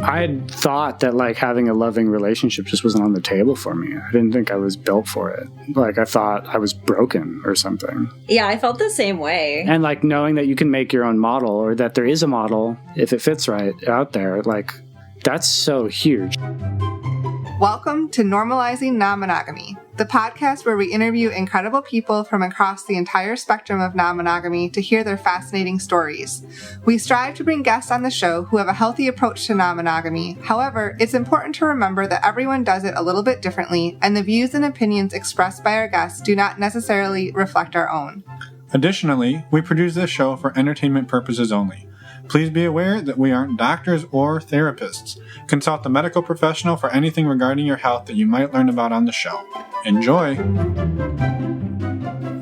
I had thought that like having a loving relationship just wasn't on the table for me. I didn't think I was built for it. Like I thought I was broken or something. Yeah, I felt the same way. And like knowing that you can make your own model, or that there is a model if it fits right out there, like that's so huge. Welcome to Normalizing Non-Monogamy, the podcast where we interview incredible people from across the entire spectrum of non-monogamy to hear their fascinating stories. We strive to bring guests on the show who have a healthy approach to non-monogamy. However, it's important to remember that everyone does it a little bit differently, and the views and opinions expressed by our guests do not necessarily reflect our own. Additionally, we produce this show for entertainment purposes only. Please be aware that we aren't doctors or therapists. Consult a medical professional for anything regarding your health that you might learn about on the show. Enjoy!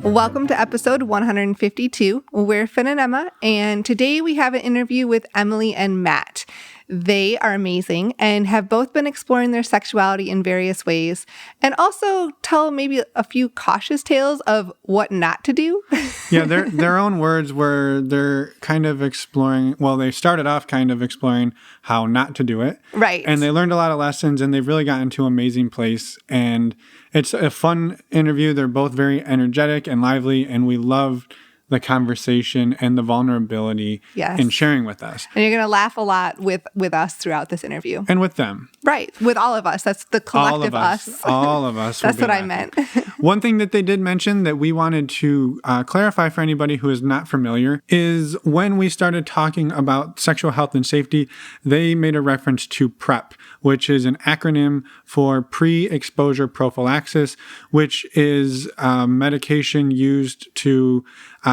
Welcome to episode 152. We're Finn and Emma, and today we have an interview with Emily and Matt. They are amazing and have both been exploring their sexuality in various ways, and also tell maybe a few cautious tales of what not to do. Yeah, their own words were they're kind of exploring, well, they started off kind of exploring how not to do it. Right. And they learned a lot of lessons, and they've really gotten to an amazing place. And it's a fun interview. They're both very energetic and lively, and we loved the conversation and the vulnerability in sharing with us. And you're going to laugh a lot with us throughout this interview. And with them. Right. With all of us. That's the collective us. All of us. That's what I meant. One thing that they did mention that we wanted to clarify for anybody who is not familiar is when we started talking about sexual health and safety, they made a reference to PrEP, which is an acronym for pre-exposure prophylaxis, which is medication used to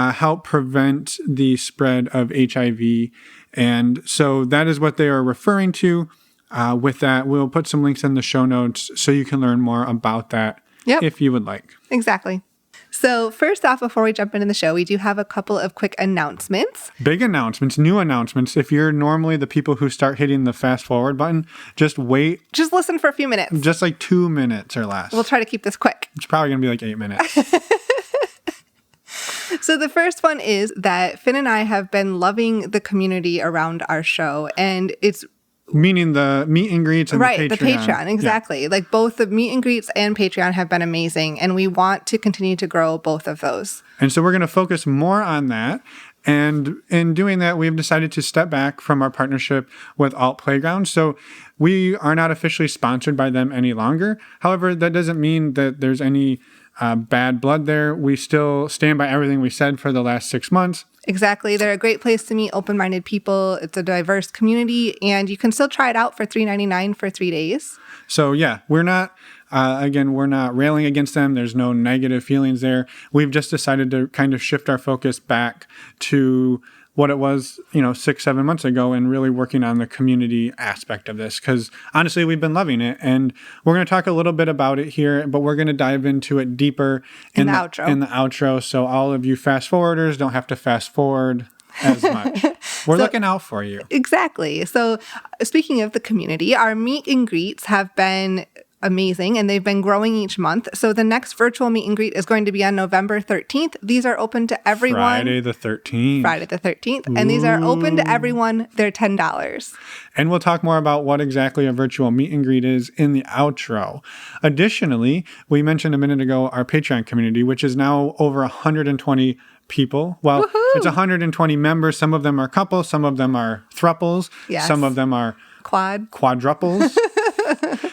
help prevent the spread of HIV. And so that is what they are referring to. With that, we'll put some links in the show notes so you can learn more about that if you would like. Exactly. So first off, before we jump into the show, we do have a couple of quick announcements. Big announcements, new announcements. If you're normally the people who start hitting the fast forward button, just wait. Just listen for a few minutes. Just like 2 minutes or less. We'll try to keep this quick. It's probably going to be like 8 minutes. So the first one is that Finn and I have been loving the community around our show, and it's meaning the meet and greets and the Patreon. Right, the Patreon, exactly. Yeah. Like both the meet and greets and Patreon have been amazing, and we want to continue to grow both of those. And so we're going to focus more on that. And in doing that, we've decided to step back from our partnership with Alt Playground. So we are not officially sponsored by them any longer. However, that doesn't mean that there's any bad blood there. We still stand by everything we said for the last 6 months. Exactly. They're a great place to meet open-minded people. It's a diverse community, and you can still try it out for $3.99 for 3 days. So yeah, we're not, we're not railing against them. There's no negative feelings there. We've just decided to kind of shift our focus back to what it was, 6-7 months ago, and really working on the community aspect of this. Because honestly, we've been loving it, and we're going to talk a little bit about it here, but we're going to dive into it deeper in the outro. So all of you fast forwarders don't have to fast forward as much. We're looking out for you. Exactly. So speaking of the community, our meet and greets have been amazing, and they've been growing each month. So the next virtual meet and greet is going to be on November 13th. These are open to everyone. Friday the 13th. And these are open to everyone. They're $10. And we'll talk more about what exactly a virtual meet and greet is in the outro. Additionally, we mentioned a minute ago our Patreon community, which is now over 120 people. Well, Woohoo! It's 120 members. Some of them are couples. Some of them are thruples. Yes. Some of them are quadruples.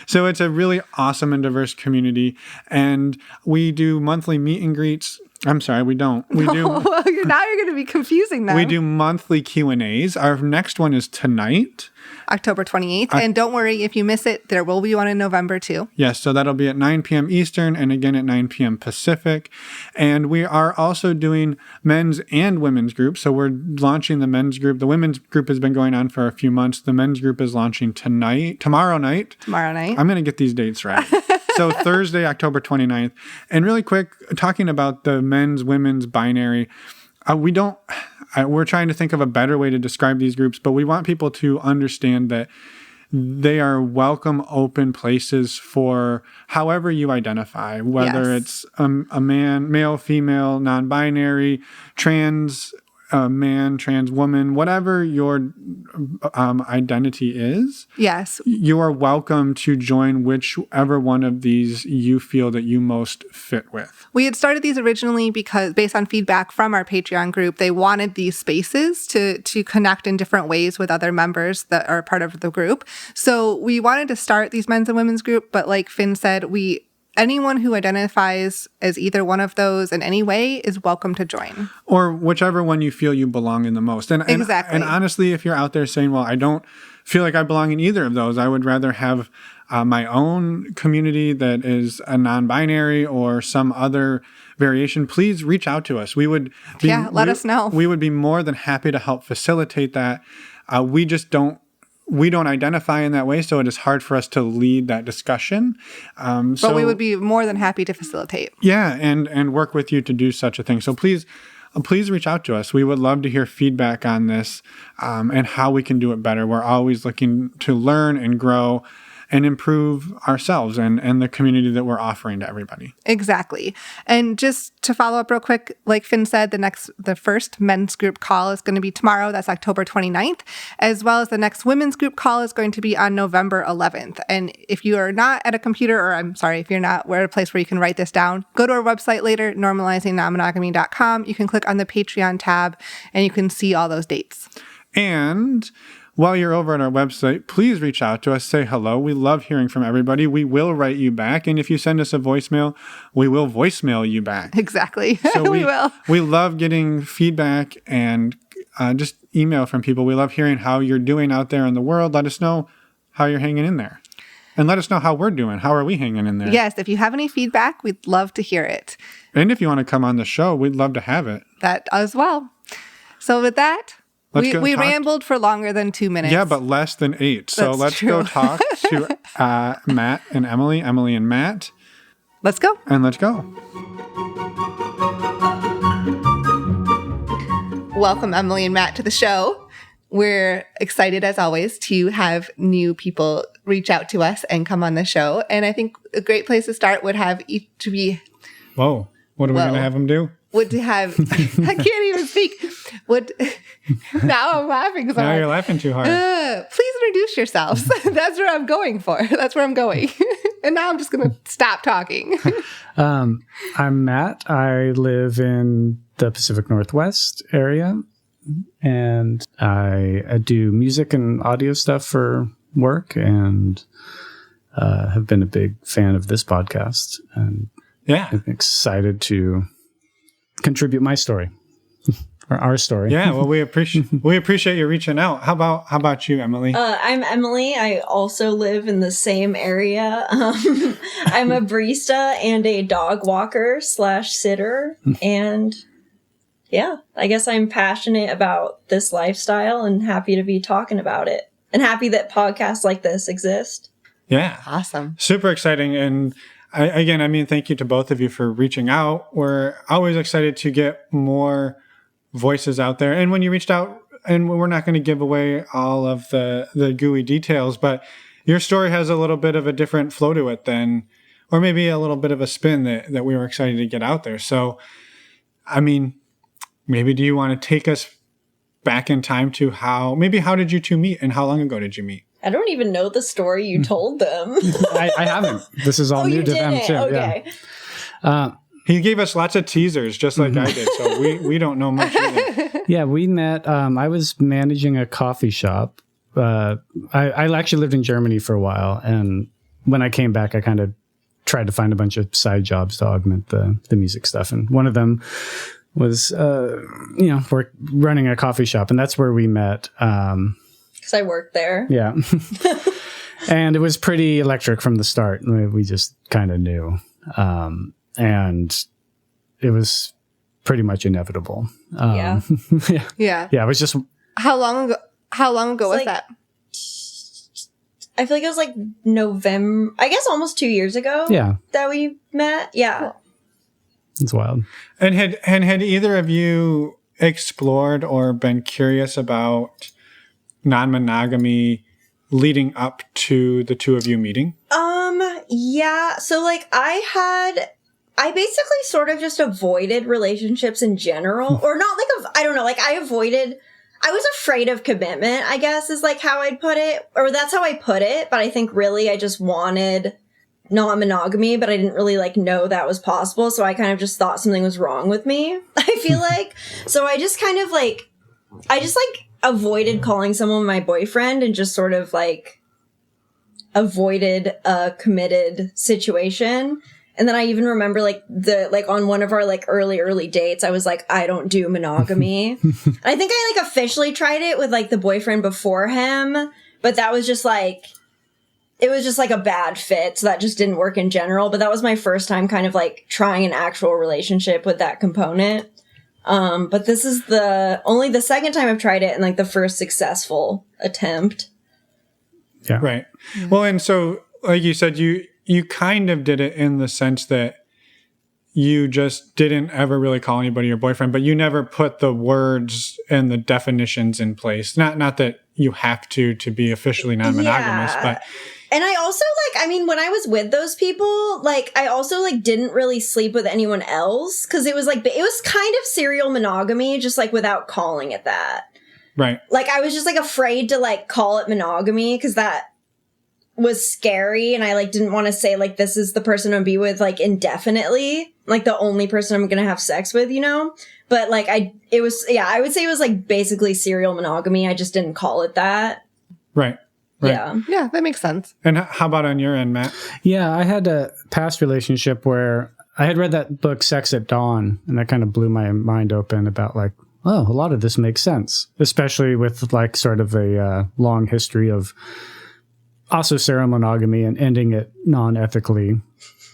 So it's a really awesome and diverse community. And we do monthly meet and greets. I'm sorry, we don't. We do. Now you're going to be confusing them. We do monthly Q&As. Our next one is tonight, October 28th. And don't worry, if you miss it, there will be one in November too. Yes, so that'll be at 9 p.m. Eastern and again at 9 p.m. Pacific. And we are also doing men's and women's groups. So we're launching the men's group. The women's group has been going on for a few months. The men's group is launching tomorrow night. I'm going to get these dates right. So Thursday, October 29th. And really quick, talking about the men's, women's binary, we're trying to think of a better way to describe these groups, but we want people to understand that they are welcome, open places for however you identify, whether it's a man, male, female, non-binary, trans, man, trans woman, whatever your identity is. Yes. You are welcome to join whichever one of these you feel that you most fit with. We had started these originally because based on feedback from our Patreon group, they wanted these spaces to connect in different ways with other members that are part of the group. So we wanted to start these men's and women's group, but like Finn said, anyone who identifies as either one of those in any way is welcome to join. Or whichever one you feel you belong in the most. Exactly. And honestly, if you're out there saying, well, I don't feel like I belong in either of those, I would rather have my own community that is a non-binary or some other variation, please reach out to us. Let us know. We would be more than happy to help facilitate that. We don't identify in that way, so it is hard for us to lead that discussion. But we would be more than happy to facilitate. Yeah, and work with you to do such a thing. So please reach out to us. We would love to hear feedback on this and how we can do it better. We're always looking to learn and grow and improve ourselves and the community that we're offering to everybody. Exactly. And just to follow up real quick, like Finn said, the first men's group call is going to be tomorrow. That's October 29th, as well as the next women's group call is going to be on November 11th. And if you are not at a computer, if you're not at a place where you can write this down, go to our website later, normalizingnonmonogamy.com. You can click on the Patreon tab and you can see all those dates. And while you're over at our website, please reach out to us. Say hello. We love hearing from everybody. We will write you back. And if you send us a voicemail, we will voicemail you back. Exactly. So we will. We love getting feedback and just email from people. We love hearing how you're doing out there in the world. Let us know how you're hanging in there. And let us know how we're doing. How are we hanging in there? Yes. If you have any feedback, we'd love to hear it. And if you want to come on the show, we'd love to have it. That as well. So with that, we rambled for longer than 2 minutes. Yeah, but less than 8. So let's go talk to Matt and Emily and Matt. Let's go. And let's go. Welcome, Emily and Matt, to the show. We're excited, as always, to have new people reach out to us and come on the show. And I think a great place to start would have each to be... Whoa. What are we going to have them do? Would have... I can't even speak. Now I'm laughing. Now you're laughing too hard. Please introduce yourselves. That's where I'm going for. That's where I'm going. And now I'm just going to stop talking. I'm Matt. I live in the Pacific Northwest area, and I do music and audio stuff for work, and have been a big fan of this podcast. And I'm excited to contribute my story. Or our story. Yeah, well, we appreciate you reaching out. How about you, Emily? I'm Emily. I also live in the same area. I'm a barista and a dog walker / sitter. And yeah, I guess I'm passionate about this lifestyle and happy to be talking about it. And happy that podcasts like this exist. Yeah. Awesome. Super exciting. And thank you to both of you for reaching out. We're always excited to get more voices out there. And when you reached out, and we're not going to give away all of the gooey details, but your story has a little bit of a different flow to it or maybe a little bit of a spin that we were excited to get out there. So, maybe do you want to take us back in time to how did you two meet and how long ago did you meet? I don't even know the story you told them. I haven't. This is all new to them too. Okay. Yeah. He gave us lots of teasers, just like I did, so we don't know much either. Yeah, we met. I was managing a coffee shop. I actually lived in Germany for a while, and when I came back, I kind of tried to find a bunch of side jobs to augment the music stuff, and one of them was, running a coffee shop, and that's where we met. Because I worked there. Yeah. And it was pretty electric from the start. We just kind of knew. And it was pretty much inevitable. Yeah. Yeah. Yeah. It was just. How long ago was that? I feel like it was like November, I guess almost 2 years ago. Yeah. That we met. Yeah. Cool. It's wild. And had either of you explored or been curious about non-monogamy leading up to the two of you meeting? Yeah. So I had I basically sort of just avoided relationships in general, or not like, I don't know, like I was afraid of commitment, I guess is like how I'd put it, or that's how I put it. But I think really I just wanted non-monogamy, but I didn't really like know that was possible. So I kind of just thought something was wrong with me, I feel like. So I just kind of like, avoided calling someone my boyfriend and just sort of like avoided a committed situation. And then I even remember like on one of our like early dates, I was like, I don't do monogamy. And I think I like officially tried it with like the boyfriend before him, but that was just like, it was just like a bad fit. So that just didn't work in general. But that was my first time kind of like trying an actual relationship with that component. But this is only the second time I've tried it and like the first successful attempt. Yeah. Right. Well, and so like you said, you kind of did it in the sense that you just didn't ever really call anybody your boyfriend, but you never put the words and the definitions in place. Not that you have to be officially non-monogamous, but. And I also like, I mean, when I was with those people, like, I also like didn't really sleep with anyone else because it was like, it was kind of serial monogamy, just like without calling it that. Right. Like, I was just like afraid to like call it monogamy because that was scary. And I like didn't want to say like, this is the person I'll be with like indefinitely, like the only person I'm going to have sex with, you know? But like, I would say it was like basically serial monogamy. I just didn't call it that. Right. Right. Yeah, that makes sense. And how about on your end, Matt? Yeah, I had a past relationship where I had read that book, Sex at Dawn, and that kind of blew my mind open about like, oh, a lot of this makes sense, especially with like sort of a long history of also serial monogamy and ending it non-ethically.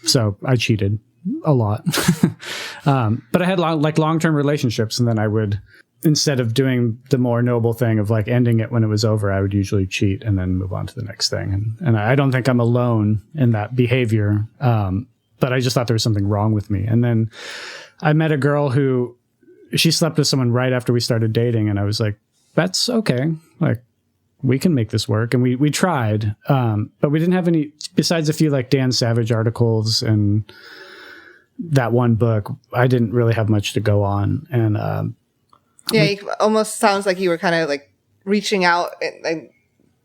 So I cheated a lot. But I had long-term relationships, and then I would, instead of doing the more noble thing of like ending it when it was over, I would usually cheat and then move on to the next thing. And I don't think I'm alone in that behavior. But I just thought there was something wrong with me. And then I met a girl who, she slept with someone right after we started dating. And I was like, that's okay. Like, we can make this work. And we tried. But we didn't have any, besides a few like Dan Savage articles and that one book, I didn't really have much to go on. And, yeah, it almost sounds like you were kind of like reaching out and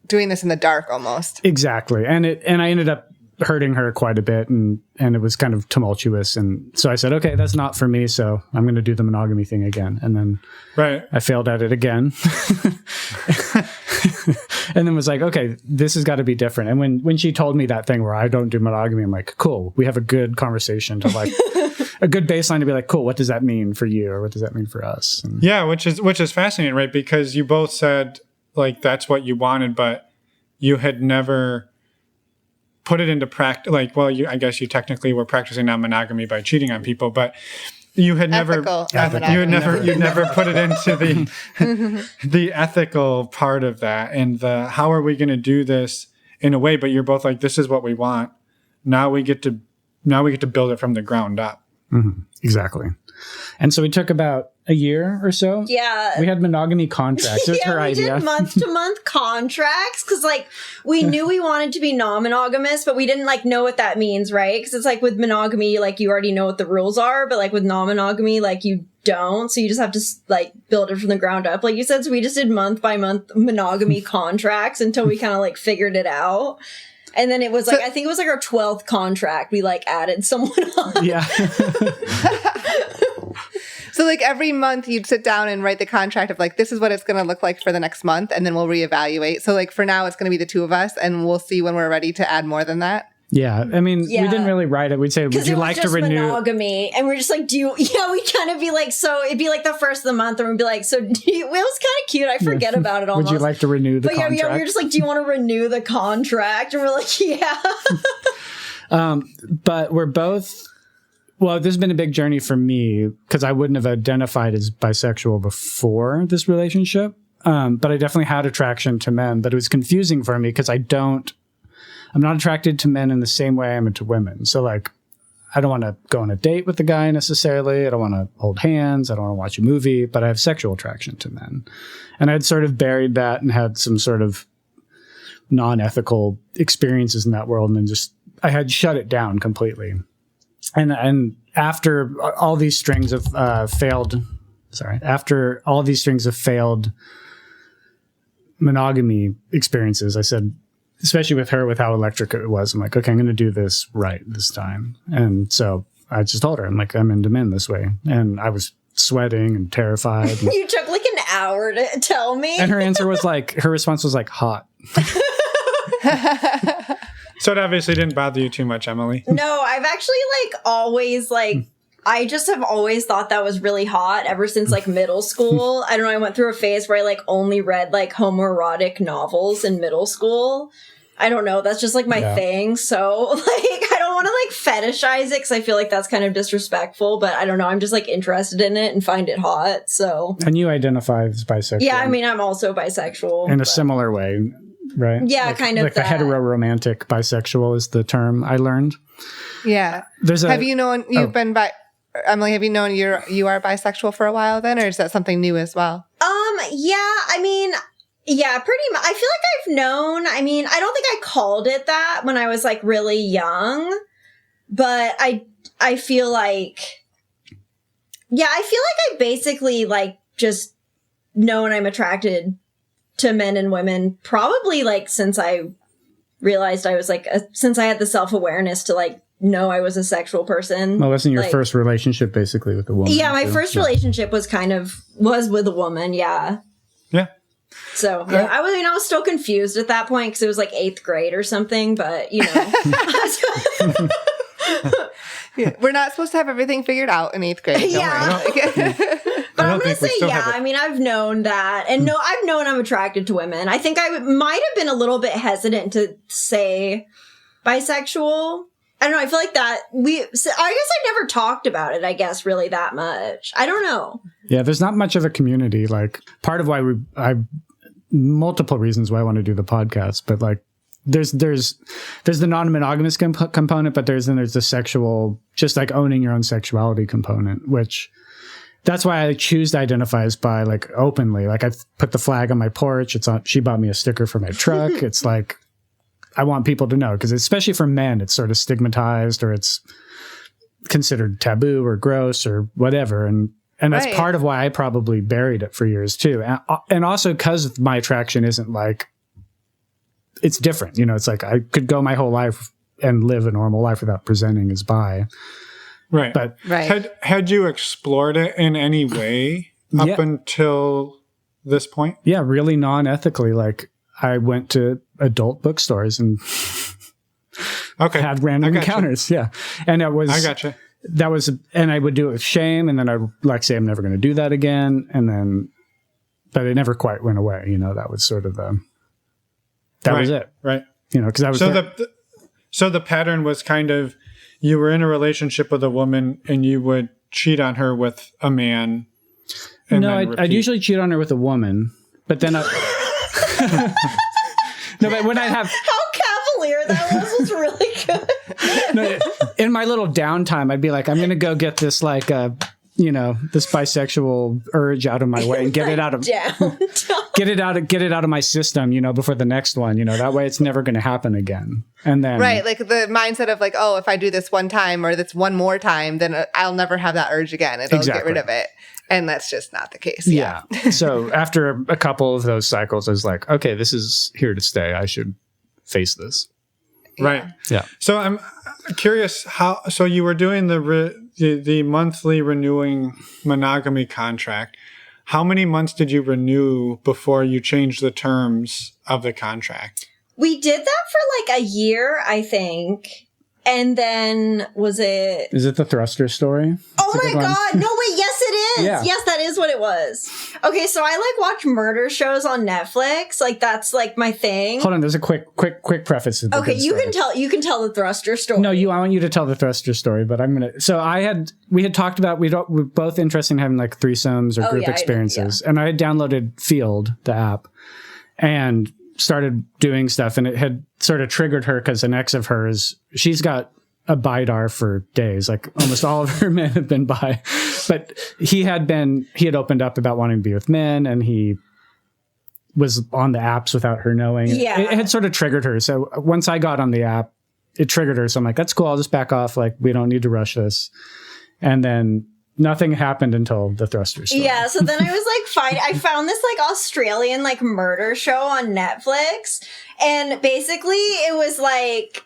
doing this in the dark almost. Exactly. And I ended up hurting her quite a bit, and it was kind of tumultuous. And so I said, okay, that's not for me. So I'm going to do the monogamy thing again. And then I failed at it again. And then was like, okay, this has got to be different. And when she told me that thing where I don't do monogamy, I'm like, cool, we have a good conversation to like a good baseline to be like, cool, what does that mean for you? Or what does that mean for us? And yeah, which is fascinating, right? Because you both said like that's what you wanted, but you had never put it into practice. Like, well, I guess you technically were practicing non-monogamy by cheating on people, but you had never put it into the ethical part of that and the how are we going to do this in a way. But you're both like, this is what we want. Now we get to build it from the ground up. Mm-hmm. Exactly. And so we took about a year or so. Yeah. We had monogamy contracts. It was her idea. We did month-to-month contracts because, like, we knew we wanted to be non-monogamous, but we didn't, like, know what that means, right? Because it's like with monogamy, like, you already know what the rules are, but, like, with non-monogamy, like, you don't. So you just have to, like, build it from the ground up. Like you said, so we just did month-by-month monogamy contracts until we kind of, like, figured it out. And then it was like, I think it was like our 12th contract. We like added someone on. Yeah. So like every month you'd sit down and write the contract of like, this is what it's going to look like for the next month. And then we'll reevaluate. So like for now, it's going to be the two of us and we'll see when we're ready to add more than that. Yeah. I mean, we didn't really write it. We'd say, would you like to renew monogamy? And we're just like, we kind of be like, so it'd be like the first of the month and we'd be like, so it was kind of cute. I forget about it almost. Would you like to renew the contract? Yeah, we were just like, do you want to renew the contract? And we're like, yeah. But we're both, well, this has been a big journey for me because I wouldn't have identified as bisexual before this relationship. But I definitely had attraction to men, but it was confusing for me because I'm not attracted to men in the same way I'm into women. So like, I don't want to go on a date with the guy necessarily. I don't want to hold hands. I don't want to watch a movie, but I have sexual attraction to men. And I'd sort of buried that and had some sort of non-ethical experiences in that world. And then I had shut it down completely. And after all these strings of after all these strings of failed monogamy experiences, I said, especially with her, with how electric it was, I'm like, okay, I'm going to do this right this time. And so I just told her, I'm like, I'm into men this way. And I was sweating and terrified. You took like an hour to tell me. And her response was like, hot. So it obviously didn't bother you too much, Emily. No, I've actually like always like, I just have always thought that was really hot ever since like middle school. I don't know. I went through a phase where I like only read like homoerotic novels in middle school. I don't know. That's just like my thing. So like, I don't want to like fetishize it because I feel like that's kind of disrespectful, but I don't know. I'm just like interested in it and find it hot. So. And you identify as bisexual. Yeah. I mean, I'm also bisexual. In a similar way, right? Yeah, like, kind of. Like a hetero-romantic bisexual is the term I leared. Yeah. Have you known you've been Emily, have you known you are bisexual for a while then, or is that something new as well? Yeah, I mean, yeah, pretty much. I feel like I've known, I mean, I don't think I called it that when I was like really young, but I feel like, yeah, I feel like I basically like just know when I'm attracted to men and women probably like since I realized I was like, since I had the self-awareness to like, know I was a sexual person. Well, wasn't your first relationship basically with a woman? Yeah, my first relationship was with a woman. Yeah. Yeah. So yeah, I was still confused at that point because it was like 8th grade or something. But you know, yeah, we're not supposed to have everything figured out in 8th grade. Yeah. But I'm gonna say, yeah. I mean, I've known that, and I've known I'm attracted to women. I think I might have been a little bit hesitant to say bisexual. I don't know. I feel like that I guess I never talked about it, I guess, really that much. I don't know. Yeah, there's not much of a community. Like part of why multiple reasons why I want to do the podcast, but like there's the non-monogamous component, but there's the sexual, just like owning your own sexuality component, which that's why I choose to identify as bi, like openly. Like I put the flag on my porch. She bought me a sticker for my truck. It's like, I want people to know, because especially for men, it's sort of stigmatized or it's considered taboo or gross or whatever. And that's part of why I probably buried it for years too. And also because my attraction isn't like, it's different. You know, it's like I could go my whole life and live a normal life without presenting as bi. Right. But had you explored it in any way up until this point? Yeah, really non-ethically. Like I went to adult bookstores and had random encounters. Yeah. And I gotcha. And I would do it with shame. And then I'd like say, I'm never going to do that again. And then, but it never quite went away. You know, that was sort of was it. Right. You know, because I was, so the pattern was kind of, you were in a relationship with a woman and you would cheat on her with a man. I'd usually cheat on her with a woman, but then no, but when I have... How cavalier that was really good. No, in my little downtime, I'd be like, I'm going to go get this, like, this bisexual urge out of my way and get it out of... get it out of my system, before the next one, that way it's never going to happen again. And then... Right, like the mindset of like, oh, if I do this one time or this one more time, then I'll never have that urge again. It'll get rid of it. And that's just not the case. Yeah. So after a couple of those cycles, I was like, okay, this is here to stay. I should face this. Right. Yeah. So I'm curious so you were doing the monthly renewing monogamy contract. How many months did you renew before you changed the terms of the contract? We did that for like a year, I think. And then was it... Is it the thruster story? Oh my God. No, wait. Yes, it is. Yeah. Yes, that is what it was. Okay, so I like watch murder shows on Netflix. Like that's like my thing. Hold on. There's a quick preface to the Okay, you can tell the thruster story. No, I want you to tell the thruster story, but I'm going to... So we had talked about, we're both interested in having like threesomes or group experiences. And I had downloaded Field, the app, and started doing stuff, and it had sort of triggered her because an ex of hers, she's got a bidar for days. Like almost all of her men have been bi, but he had opened up about wanting to be with men, and he was on the apps without her knowing. Yeah. It had sort of triggered her. So once I got on the app, it triggered her. So I'm like, that's cool. I'll just back off. Like, we don't need to rush this. And then nothing happened until the thruster story. Yeah, so then I was like, I found this like Australian like murder show on Netflix, and basically it was like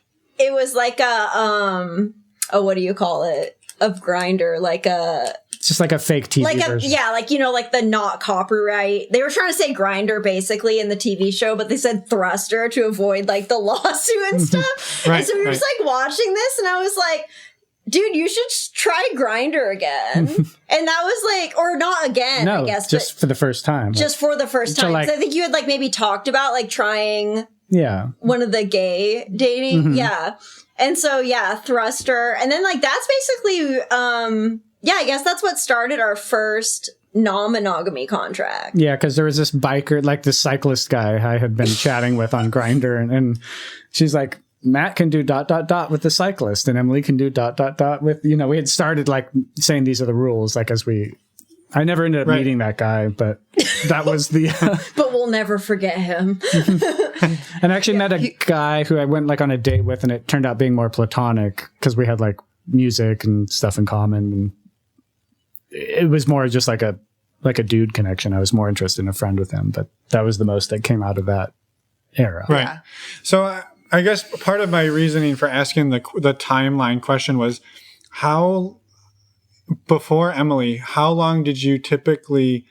a what do you call it? Of Grindr, like a. It's just like a fake TV version. Yeah, like, you know, like the not copyright. They were trying to say Grindr basically in the TV show, but they said thruster to avoid like the lawsuit and stuff. Right, and so we were just like watching this, and I was like, dude, you should try Grindr again. And that was like, or not again, No, I guess. just for the first time. Just for the first time. like- So I think you had like maybe talked about like trying Yeah. one of the gay dating. Yeah. And so, yeah, thruster. And then like, that's basically, yeah, I guess that's what started our first non-monogamy contract. Yeah, because there was this biker, like this cyclist guy I had been chatting with on Grindr, and she's like, Matt can do ... with the cyclist, and Emily can do ... with, you know, we had started like saying these are the rules, like I never ended up meeting that guy, but that was the... But we'll never forget him. And I actually met a guy who I went like on a date with, and it turned out being more platonic because we had like music and stuff in common, and it was more just like a dude connection. I was more interested in a friend with him, but that was the most that came out of that era. Right. Yeah. So I guess part of my reasoning for asking the timeline question was before Emily, how long did you typically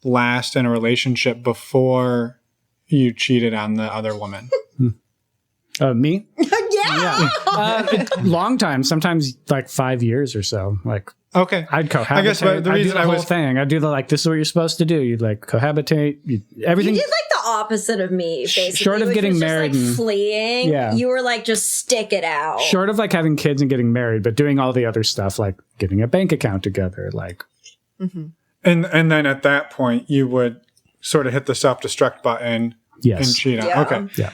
last in a relationship before you cheated on the other woman? Me? Yeah. Long time, sometimes like 5 years or so. Like, Okay. I'd cohabitate. I guess the reason I'd do the whole thing. I'd do this is what you're supposed to do. You'd like cohabitate. Everything. You did like the opposite of me, basically. Short of which getting was married just, like, and- fleeing. Yeah. You were like, just stick it out. Short of like having kids and getting married, but doing all the other stuff, like getting a bank account together, like. And then at that point, you would sort of hit the self-destruct button Yes. and cheat on. Yeah. Okay. Yeah.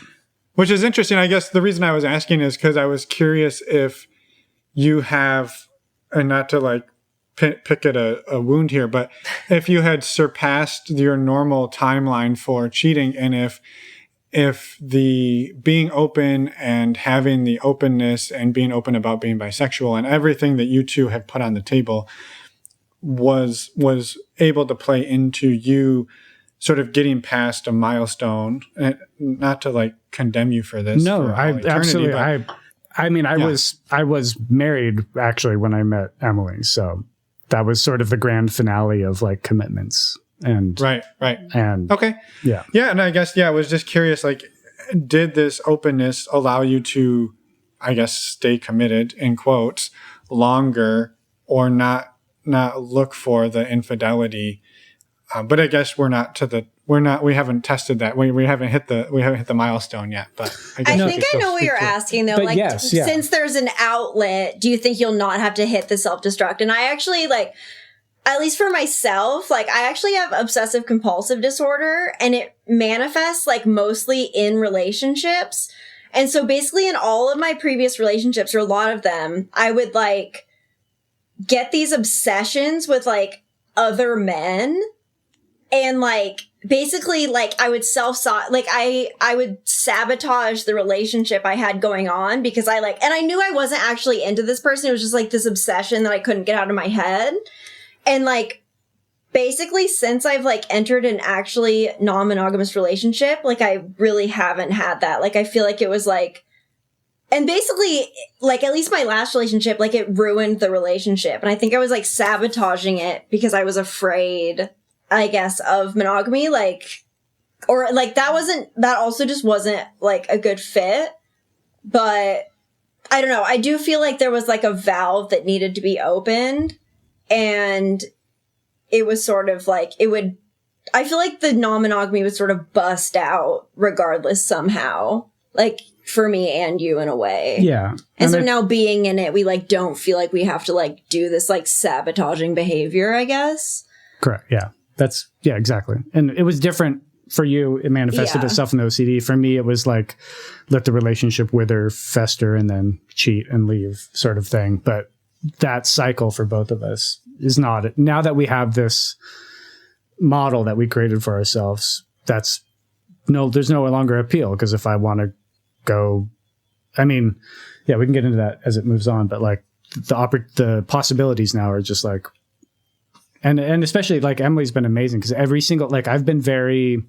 Which is interesting. I guess the reason I was asking is because I was curious if you have, and not to like pick at a wound here, but if you had surpassed your normal timeline for cheating, and if the being open and having the openness and being open about being bisexual and everything that you two have put on the table was able to play into you sort of getting past a milestone, and not to like condemn you for this. No, for all I eternity, absolutely. but- I mean, I was married actually when I met Emily, so that was sort of the grand finale of like commitments and Right. and Okay. yeah. Yeah, and I guess I was just curious, like, did this openness allow you to, I guess, stay committed in quotes longer, or not look for the infidelity? But I guess we haven't tested that. We haven't hit the milestone yet. But I guess I we think could I still know what speak you're to it. asking, though. But Like, yes, yeah. since there's an outlet, do you think you'll not have to hit the self-destruct? And I actually, like, at least for myself, like, I actually have obsessive compulsive disorder, and it manifests, like, mostly in relationships. And so basically in all of my previous relationships, or a lot of them, I would, like, get these obsessions with, like, other men. And like, basically, like, I would I would sabotage the relationship I had going on because and I knew I wasn't actually into this person. It was just like this obsession that I couldn't get out of my head. And like, basically, since I've like entered an actually non-monogamous relationship, like, I really haven't had that. Like, I feel like it was like, and basically, like, at least my last relationship, like, it ruined the relationship. And I think I was like sabotaging it because I was afraid, I guess, of monogamy, like, or like that also just wasn't like a good fit. But I don't know. I do feel like there was like a valve that needed to be opened, and it was sort of like, I feel like the non-monogamy would sort of bust out regardless somehow, like, for me and you in a way. Yeah. And so now being in it, we like don't feel like we have to like do this like sabotaging behavior, I guess. Correct. Yeah. Yeah, exactly. And it was different for you. It manifested Yeah. itself in the OCD. For me, it was like, let the relationship wither, fester, and then cheat and leave sort of thing. But that cycle for both of us is not, now that we have this model that we created for ourselves, there's no longer appeal. Because if I want to go I mean, yeah, we can get into that as it moves on, but like the possibilities now are just like, and especially like Emily's been amazing because every single, like I've been very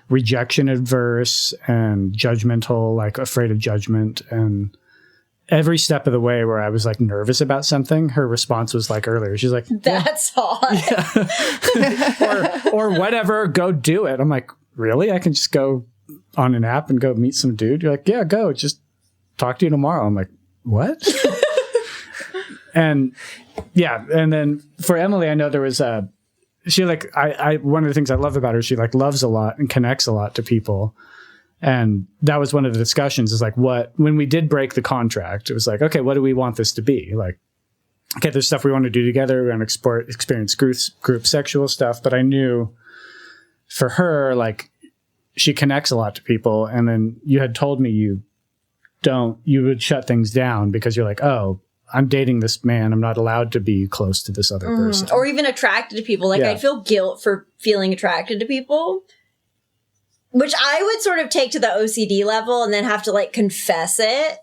rejection adverse and judgmental, like afraid of judgment. And every step of the way where I was like nervous about something, her response was like earlier, she's like, that's hot. Yeah. or whatever, go do it. I'm like, really? I can just go on an app and go meet some dude? You're like, yeah, go. Just talk to you tomorrow. I'm like, what? And yeah. And then for Emily, I know there was she like, I one of the things I love about her, she like loves a lot and connects a lot to people. And that was one of the discussions is like when we did break the contract, it was like, okay, what do we want this to be? Like, okay, there's stuff we want to do together. We want to experience group sexual stuff. But I knew for her, like she connects a lot to people. And then you had told me you would shut things down because you're like, oh, I'm dating this man. I'm not allowed to be close to this other person. Or even attracted to people. Like I'd feel guilt for feeling attracted to people, which I would sort of take to the OCD level and then have to like confess it.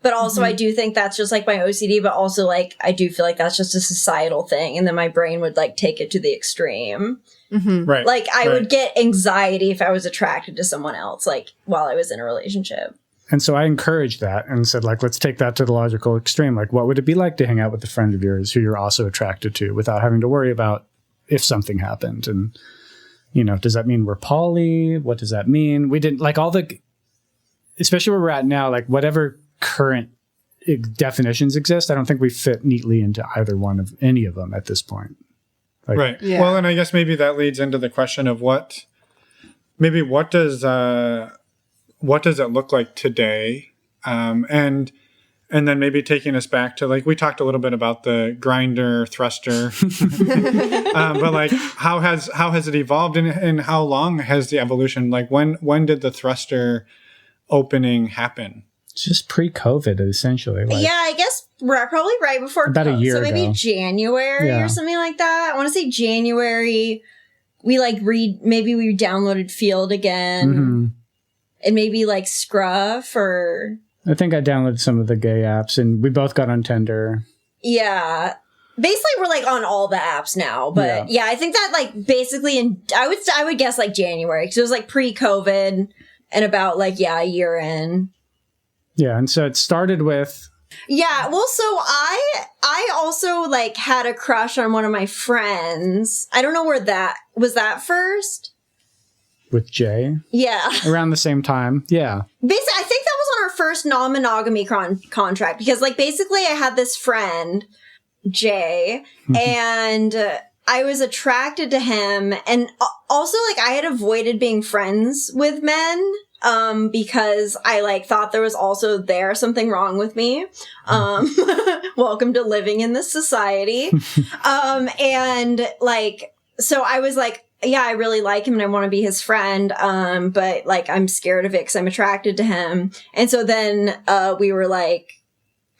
But also I do think that's just like my OCD, but also like I do feel like that's just a societal thing. And then my brain would like take it to the extreme. Right. Like I would get anxiety if I was attracted to someone else, like while I was in a relationship. And so I encouraged that and said, like, let's take that to the logical extreme. Like, what would it be like to hang out with a friend of yours who you're also attracted to without having to worry about if something happened? And, you know, does that mean we're poly? What does that mean? We didn't like all the, especially where we're at now, like whatever current definitions exist, I don't think we fit neatly into either one of any of them at this point. Like, right. Yeah. Well, and I guess maybe that leads into the question of what does it look like today? And then maybe taking us back to like, we talked a little bit about the grinder thruster, but like, how has it evolved and how long has the evolution? Like when did the thruster opening happen? Just pre-COVID, essentially. Like, yeah, I guess probably right before about a year ago. So maybe ago. January or something like that. I want to say January. We like maybe we downloaded Field again. And maybe like Scruff or... I think I downloaded some of the gay apps and we both got on Tinder. Yeah. Basically, we're like on all the apps now. But yeah I think that like basically I would guess like January because it was like pre-COVID and about like, a year in. Yeah. And so it started with... Yeah. Well, so I also like had a crush on one of my friends. I don't know where that... Was that first? With Jay? Yeah. Around the same time. Yeah. Basically, I think that was on our first non-monogamy contract because, like, basically I had this friend, Jay, and I was attracted to him. And also, like, I had avoided being friends with men because I, like, thought there was also something wrong with me. Welcome to living in this society. And, like, so I was like, yeah, I really like him and I want to be his friend. But like, I'm scared of it because I'm attracted to him. And so then, we were like,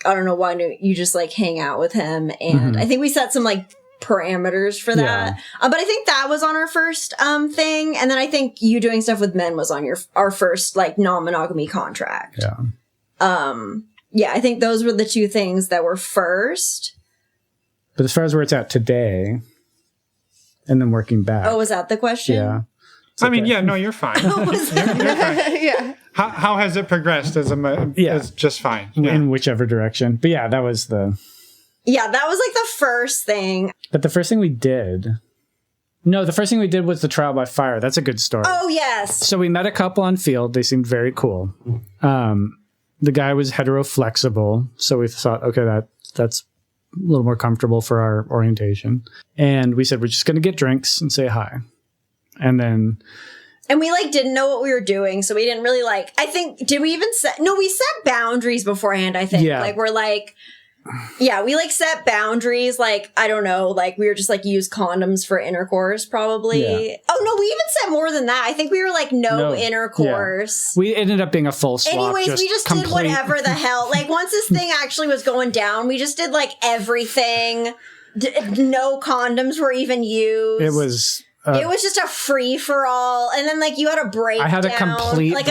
I don't know, why don't you just like hang out with him? And I think we set some like parameters for that. Yeah. But I think that was on our first, thing. And then I think you doing stuff with men was on our first like non-monogamy contract. Yeah. Yeah, I think those were the two things that were first. But as far as where it's at today, and then working back. Oh, was that the question? Yeah. I mean, yeah, no, you're fine. You're fine. Yeah. How has it progressed as just fine? Yeah. In whichever direction. But yeah, that was the... Yeah, that was like the first thing. But the first thing we did... No, the first thing we did was the trial by fire. That's a good story. Oh, yes. So we met a couple on Field. They seemed very cool. The guy was hetero-flexible. So we thought, okay, that's a little more comfortable for our orientation. And we said, we're just going to get drinks and say hi. And then... And we like didn't know what we were doing. So we didn't really like, I think, did we even set, no, we set boundaries beforehand, I think. Yeah. Like we're like, yeah, we like set boundaries. Like, I don't know, like we were just like use condoms for intercourse probably. Yeah. Oh no, we even set more than that. I think we were like no intercourse. Yeah. We ended up being a full swap. Anyways, we just did whatever the hell. Like once this thing actually was going down, we just did like everything. No condoms were even used. It was it was just a free for all, and then like you had a breakdown. I had a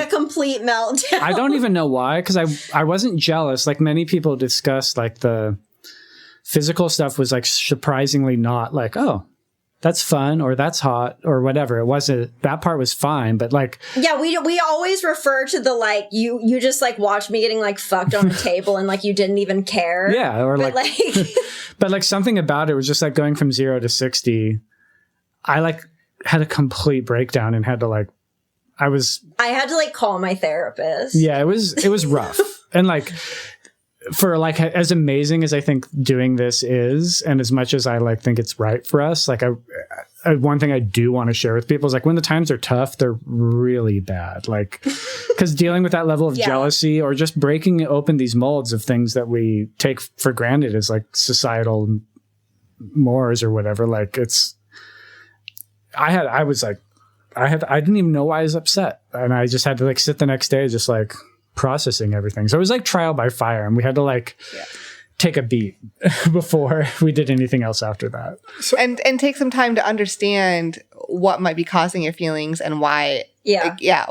complete meltdown. I don't even know why, because I wasn't jealous. Like many people discussed, like the physical stuff was like surprisingly not like, oh, that's fun or that's hot or whatever. It wasn't, that part was fine, but like, yeah, we always refer to the like you just like watched me getting like fucked on a table and like you didn't even care. Yeah, or but like but like something about it was just like going from 0 to 60. I like had a complete breakdown and had to like I had to like call my therapist. Yeah, it was rough. And like for like as amazing as I think doing this is, and as much as I like think it's right for us, like I one thing I do want to share with people is like when the times are tough, they're really bad. Like because dealing with that level of jealousy or just breaking open these molds of things that we take for granted as like societal mores or whatever. Like I didn't even know why I was upset, and I just had to like sit the next day just like processing everything. So it was like trial by fire, and we had to like take a beat before we did anything else after that. So, and take some time to understand what might be causing your feelings and why.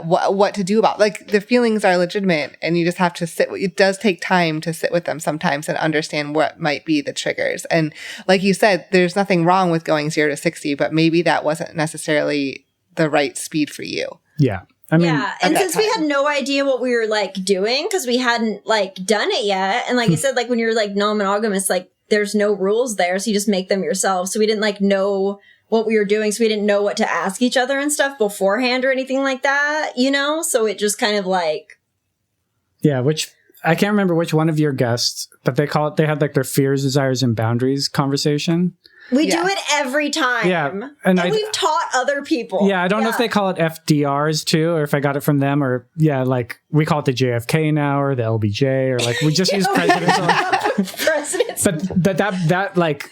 What to do about, like, the feelings are legitimate, and you just have to it does take time to sit with them sometimes and understand what might be the triggers. And like you said, there's nothing wrong with going 0 to 60, but maybe that wasn't necessarily the right speed for you. Yeah. I mean, and since we had no idea what we were like doing because we hadn't like done it yet, and like I said, like when you're like non-monogamous, like there's no rules there, so you just make them yourself. So we didn't like know what we were doing, so we didn't know what to ask each other and stuff beforehand or anything like that, you know? So it just kind of like... Yeah, which I can't remember which one of your guests, but they had like their fears, desires, and boundaries conversation. We do it every time. Yeah. And we've taught other people. Yeah, I don't know if they call it FDRs too, or if I got it from them, or like we call it the JFK now, or the LBJ, or like we just use presidents. But that like...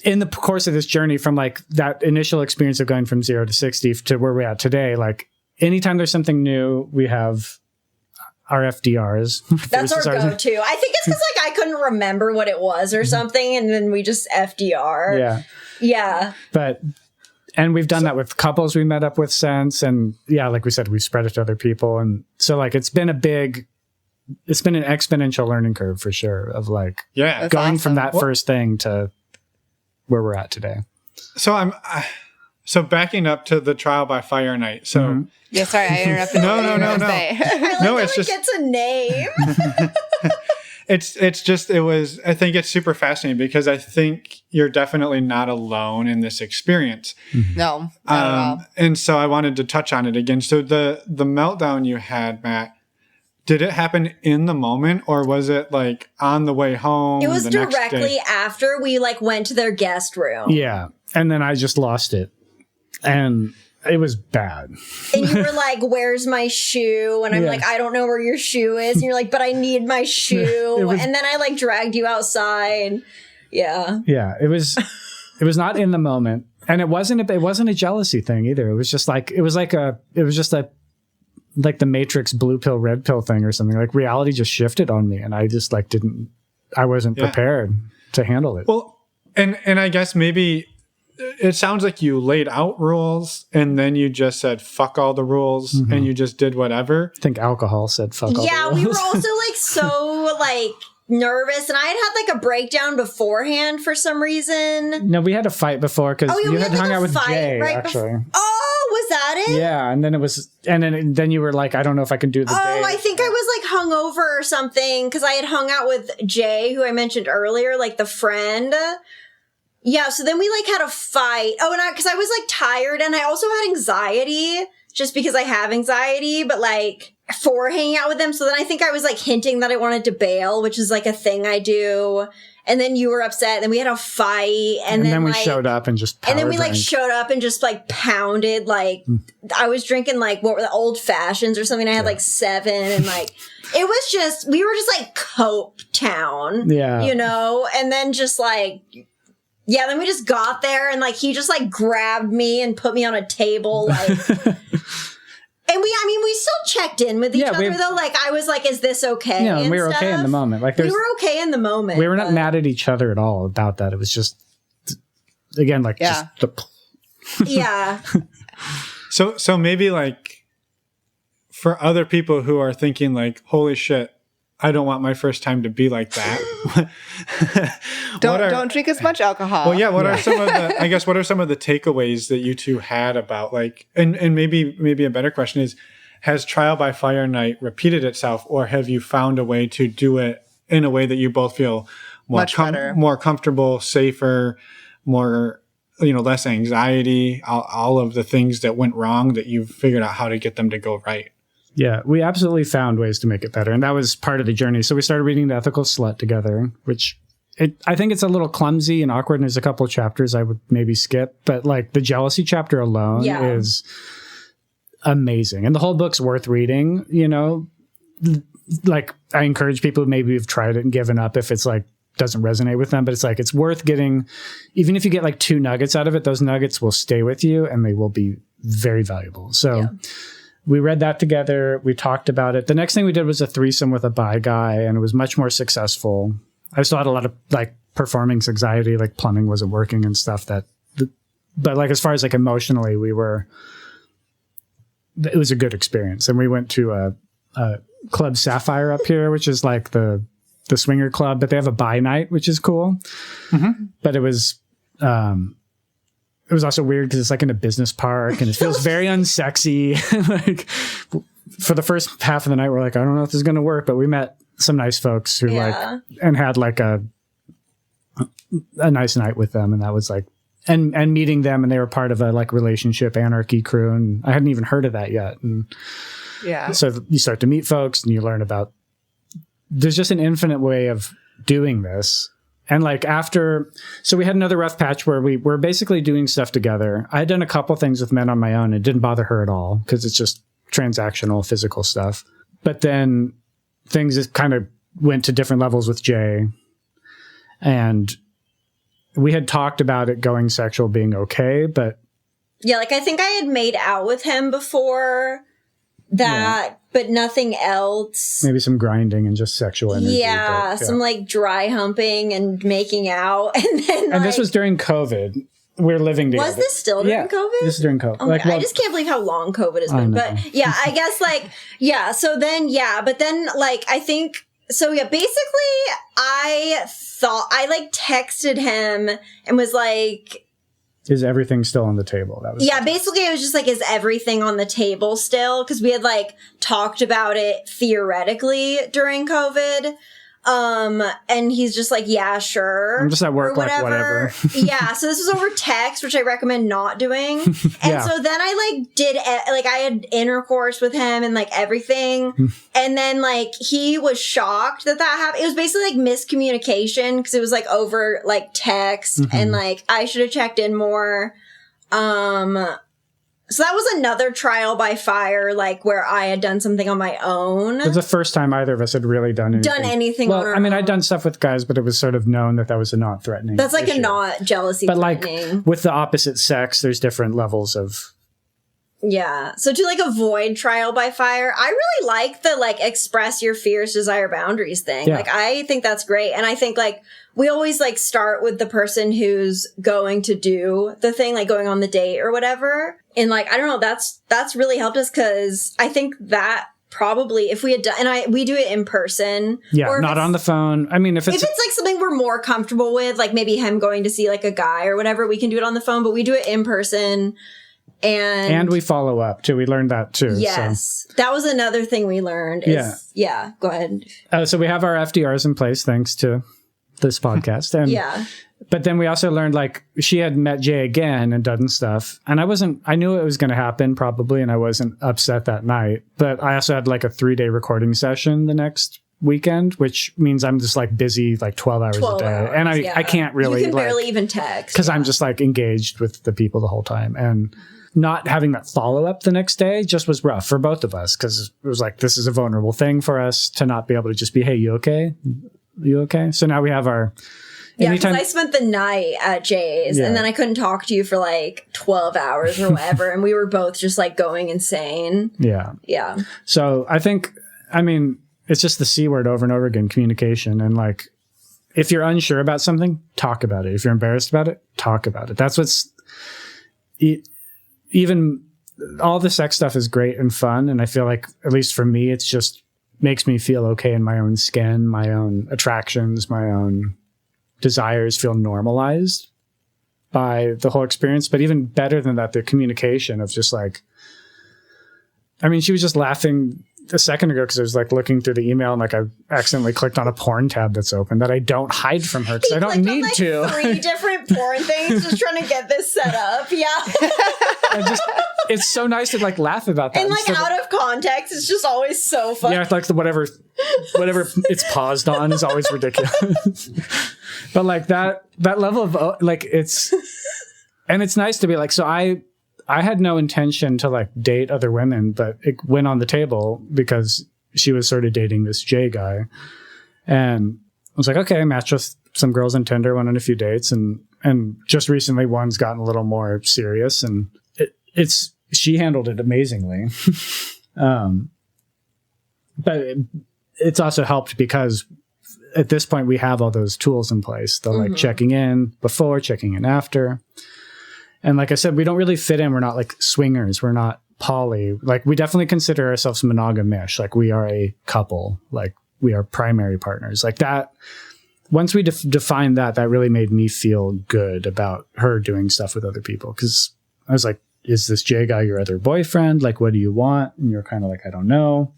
in the course of this journey from like that initial experience of going from 0 to 60 to where we're at today, like anytime there's something new, we have our FDRs. That's our go-to. I think it's because like I couldn't remember what it was or something, and then we just FDR. Yeah. Yeah. And we've done that with couples we met up with since, and yeah, like we said, we've spread it to other people, and so like it's been an exponential learning curve for sure of like going from that first thing to where we're at today. So so backing up to the trial by fire night. So yeah, sorry, I interrupted. No. No, it's just gets a name. I think it's super fascinating because I think you're definitely not alone in this experience. No, not at all. And so I wanted to touch on it again. So the meltdown you had, Matt, did it happen in the moment, or was it like on the way home? It was directly after we like went to their guest room. Yeah. And then I just lost it. And it was bad. And you were like, where's my shoe? And I'm like, I don't know where your shoe is. And you're like, but I need my shoe. And then I like dragged you outside. Yeah. Yeah. It was not in the moment. And it wasn't a jealousy thing either. It was just like like the Matrix blue pill, red pill thing or something. Like reality just shifted on me, and I just like I wasn't prepared to handle it. Well, and I guess maybe it sounds like you laid out rules and then you just said fuck all the rules and you just did whatever. I think alcohol said fuck all the rules. Yeah, we were also like so like nervous, and I had like a breakdown beforehand for some reason. No, we had a fight before because you had hung out with Jay, actually. Oh, was that it? Yeah, and then then you were like, I don't know if I can do the day. Oh, I think I was like hungover or something because I had hung out with Jay, who I mentioned earlier, like the friend. Yeah, so then we like had a fight. Oh, and because I was like tired, and I also had anxiety just because I have anxiety, but like for hanging out with them. So then I think I was like hinting that I wanted to bail, which is like a thing I do. And then you were upset. Then we had a fight. And then we like, showed up and just and then we like showed up and just like pounded. Like I was drinking like what were the old fashions or something. I had like 7 and like it was just we were just like Cope Town. Yeah. You know? And then just like yeah, then we just got there and like he just like grabbed me and put me on a table like and we still checked in with each other though. Like I was like, is this okay? Yeah, and we were okay in the moment. Like we were okay in the moment. We were not mad at each other at all about that. It was just again like just Yeah. So maybe like for other people who are thinking like, holy shit, I don't want my first time to be like that. Don't drink as much alcohol. Well, yeah. What are some of the, I guess, what are some of the takeaways that you two had about like, and maybe a better question is, has trial by fire night repeated itself, or have you found a way to do it in a way that you both feel more more comfortable, safer, more, less anxiety, all of the things that went wrong that you've figured out how to get them to go right? Yeah, we absolutely found ways to make it better. And that was part of the journey. So we started reading The Ethical Slut together, which I think it's a little clumsy and awkward. And there's a couple of chapters I would maybe skip. But like the jealousy chapter alone is amazing. And the whole book's worth reading, Like I encourage people who maybe have tried it and given up if it's like doesn't resonate with them. But it's like it's worth getting, even if you get like 2 nuggets out of it, those nuggets will stay with you and they will be very valuable. So we read that together. We talked about it. The next thing we did was a threesome with a bi guy, and it was much more successful. I still had a lot of like performance anxiety, like plumbing wasn't working and stuff but like as far as like emotionally, it was a good experience. And we went to a Club Sapphire up here, which is like the swinger club, but they have a bi night, which is cool. Mm-hmm. But it was also weird because it's like in a business park and it feels very unsexy. Like for the first half of the night, we're like, I don't know if this is going to work, but we met some nice folks who and had like a nice night with them. And that was like, and meeting them, and they were part of a like relationship anarchy crew. And I hadn't even heard of that yet. And so you start to meet folks and you learn about, there's just an infinite way of doing this. And like so we had another rough patch where we were basically doing stuff together. I had done a couple things with men on my own. It didn't bother her at all because it's just transactional, physical stuff. But then things just kind of went to different levels with Jay. And we had talked about it going sexual being okay, but... Yeah, like I think I had made out with him before that, but nothing else. Maybe some grinding and just sexual energy. Yeah, some like dry humping and making out. And then and this was during COVID. We're living together. Was this still during COVID? This is during COVID. Oh my God, I just can't believe how long COVID has been. But yeah, I guess like, so then, but then like, I think, basically I thought, I like texted him and was like, is everything still on the table? That was basically it was just like, is everything on the table still? Because we had like talked about it theoretically during COVID. And he's just like, yeah, sure. I'm just at work, like whatever. Yeah. So this was over text, which I recommend not doing. And so then I like did, like I had intercourse with him and like everything. And then like he was shocked that happened. It was basically like miscommunication because it was like over like text and like I should have checked in more. So that was another trial by fire, like where I had done something on my own. It was the first time either of us had really done anything. On our own. I'd own. done stuff with guys, but it was sort of known that was a not threatening. That's like issue. a not jealousy but threatening. Like with the opposite sex, there's different levels of. Yeah. So to like avoid trial by fire, I really like the like express your fears, desire boundaries thing. Yeah. Like I think that's great. And I think like we always like start with the person who's going to do the thing, like going on the date or whatever. And like, I don't know, that's really helped us because I think that probably if we had done, and we do it in person. Yeah. Or not on the phone. I mean, if it's like something we're more comfortable with, like maybe him going to see like a guy or whatever, we can do it on the phone, but we do it in person. And we follow up too. We learned that too. Yes. So. That was another thing we learned. Yeah. Go ahead. So we have our FDRs in place thanks to this podcast. And but then we also learned like she had met Jay again and done stuff. And I knew it was going to happen probably. And I wasn't upset that night, but I also had like a 3-day recording session the next weekend, which means I'm just like busy like 12 hours a day. And I can't really, you can barely even text because I'm just like engaged with the people the whole time. And not having that follow-up the next day just was rough for both of us because it was like, this is a vulnerable thing for us to not be able to just be, hey, you okay? You okay? So now we have our... Yeah, because I spent the night at Jay's and then I couldn't talk to you for like 12 hours or whatever. And we were both just like going insane. Yeah. Yeah. So I think, it's just the C word over and over again, communication. And like, if you're unsure about something, talk about it. If you're embarrassed about it, talk about it. That's what's... even all the sex stuff is great and fun. And I feel like, at least for me, it's just makes me feel okay in my own skin, my own attractions, my own desires feel normalized by the whole experience. But even better than that, the communication of just like, I mean, she was just laughing a second ago because I was like looking through the email and like I accidentally clicked on a porn tab that's open that I don't hide from her because I don't need on, to. 3 different porn things, just trying to get this set up. Yeah. It's so nice to like laugh about that. And like out of context, it's just always so funny. Yeah, it's like whatever it's paused on is always ridiculous. But like that level of like it's nice to be like, so I had no intention to like date other women, but it went on the table because she was sort of dating this Jay guy. And I was like, okay, I matched with some girls on Tinder, went on a few dates, and just recently one's gotten a little more serious, and she handled it amazingly. But it's also helped because at this point we have all those tools in place. The like checking in before, checking in after. And like I said, we don't really fit in. We're not like swingers. We're not poly. Like we definitely consider ourselves monogamish. Like we are a couple. Like we are primary partners. Like that. Once we defined that really made me feel good about her doing stuff with other people. Because I was like, is this Jay guy your other boyfriend? Like, what do you want? And you're kind of like, I don't know.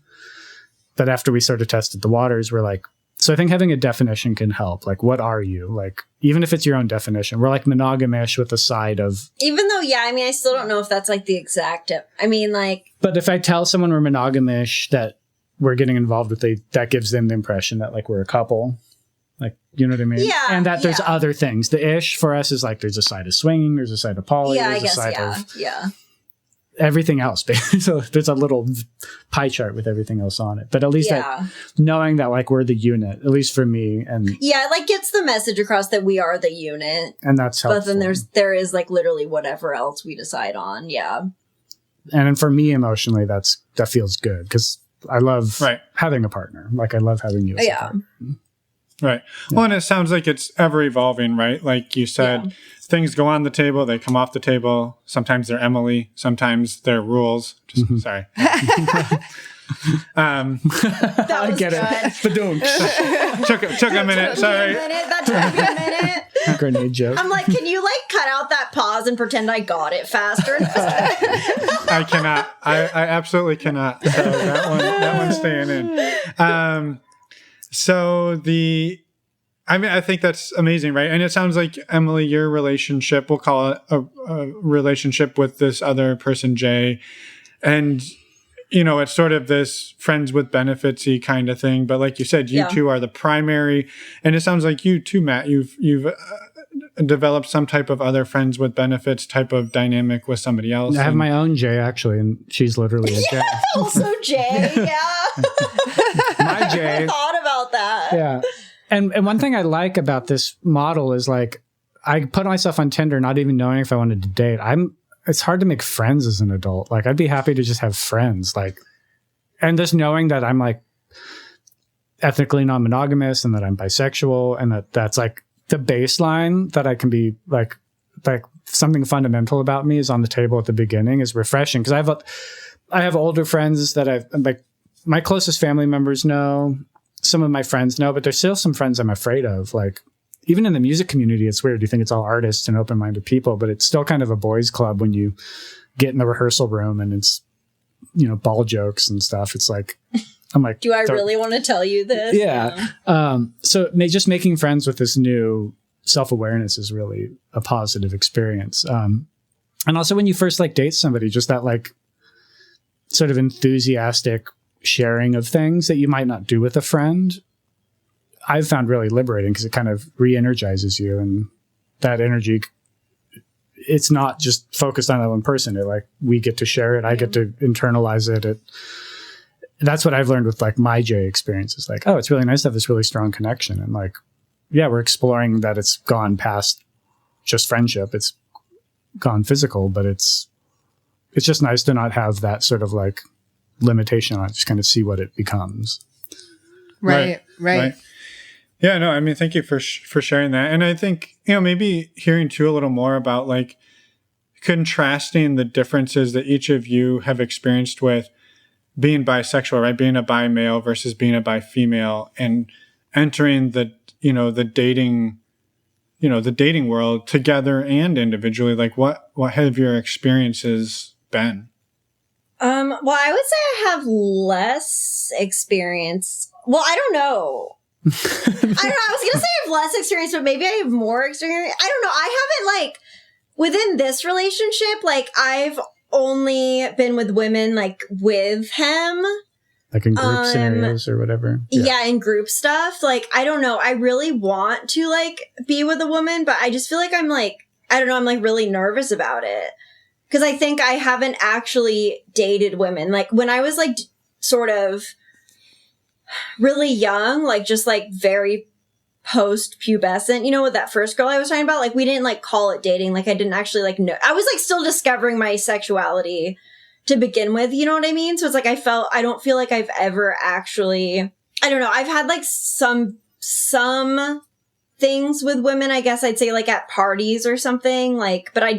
But after we sort of tested the waters, we're like, so I think having a definition can help. Like, what are you? Like, even if it's your own definition, we're like monogamish with a side of... Even though, yeah, I mean, I still don't know if that's like the exact... I mean, like... But if I tell someone we're monogamish that we're getting involved with, that gives them the impression that like we're a couple. Like, you know what I mean? Yeah. And that there's other things. The ish for us is like, there's a side of swinging, there's a side of poly, Yeah, there's I guess, a side of... Yeah. Everything else. So there's a little pie chart with everything else on it. But at least knowing that like we're the unit, at least for me, and yeah, it like gets the message across that we are the unit, and that's helpful. But then there is like literally whatever else we decide on. Yeah, and then for me emotionally, that feels good because I love having a partner. Like I love having you as a partner. Right. Yeah. Well, and it sounds like it's ever evolving, right? Like you said, things go on the table, they come off the table. Sometimes they're Emily, sometimes they're rules. Sorry. That was get good. It. took a minute. Sorry. That took me a minute. Grenade joke. I'm like, can you like cut out that pause and pretend I got it faster? I cannot. I absolutely cannot. So that one's staying in. I think that's amazing, right? And it sounds like, Emily, your relationship, we'll call it a relationship with this other person, Jay. And, you know, it's sort of this friends with benefits-y kind of thing. But like you said, you two are the primary. And it sounds like you too, Matt, you've developed some type of other friends with benefits type of dynamic with somebody else. I have my own Jay, actually, and she's literally a Jay. Also Jay, My Jay. I never thought about that. Yeah. And one thing I like about this model is like, I put myself on Tinder not even knowing if I wanted to date. It's hard to make friends as an adult. Like I'd be happy to just have friends. Like, and just knowing that I'm like ethnically non-monogamous and that I'm bisexual and that's like the baseline that I can be like something fundamental about me is on the table at the beginning is refreshing. Cause I have older friends that I'm like, my closest family members know, some of my friends know, but there's still some friends I'm afraid of. Like, even in the music community, it's weird. You think it's all artists and open-minded people, but it's still kind of a boys' club when you get in the rehearsal room and it's, you know, ball jokes and stuff. It's like, I'm like, do I really want to tell you this? Yeah. So just making friends with this new self-awareness is really a positive experience. And also when you first like date somebody, just that like sort of enthusiastic sharing of things that you might not do with a friend, I've found really liberating because it kind of re-energizes you, and that energy, it's not just focused on that one person. It like, we get to share it. I get to internalize it. That's what I've learned with like my J experience. It's like, oh, it's really nice to have this really strong connection. And like, yeah, we're exploring that it's gone past just friendship. It's gone physical, but it's just nice to not have that sort of like limitation on it, just kind of see what it becomes. Right. Yeah, no, I mean, thank you for sharing that. And I think, you know, maybe hearing too a little more about like contrasting the differences that each of you have experienced with being bisexual, right? Being a bi male versus being a bi female, and entering the dating world together and individually. Like what have your experiences been? Well, I would say I have less experience. Well, I don't know. I don't know. I was going to say I have less experience, but maybe I have more experience. I don't know. I haven't, like, within this relationship, like, I've only been with women, like, with him. Like in group scenarios or whatever. Yeah, in group stuff. Like, I don't know. I really want to, like, be with a woman, but I just feel like I'm, like, I don't know. I'm, like, really nervous about it. Because I think I haven't actually dated women. Like, when I was, like, sort of really young, like, just, like, very post-pubescent, you know, with that first girl I was talking about, like, we didn't, like, call it dating. Like, I didn't actually, like, know. I was, like, still discovering my sexuality to begin with, you know what I mean? So it's, like, I don't feel like I've ever actually, I don't know. I've had, like, some things with women, I guess I'd say, like, at parties or something, like, but I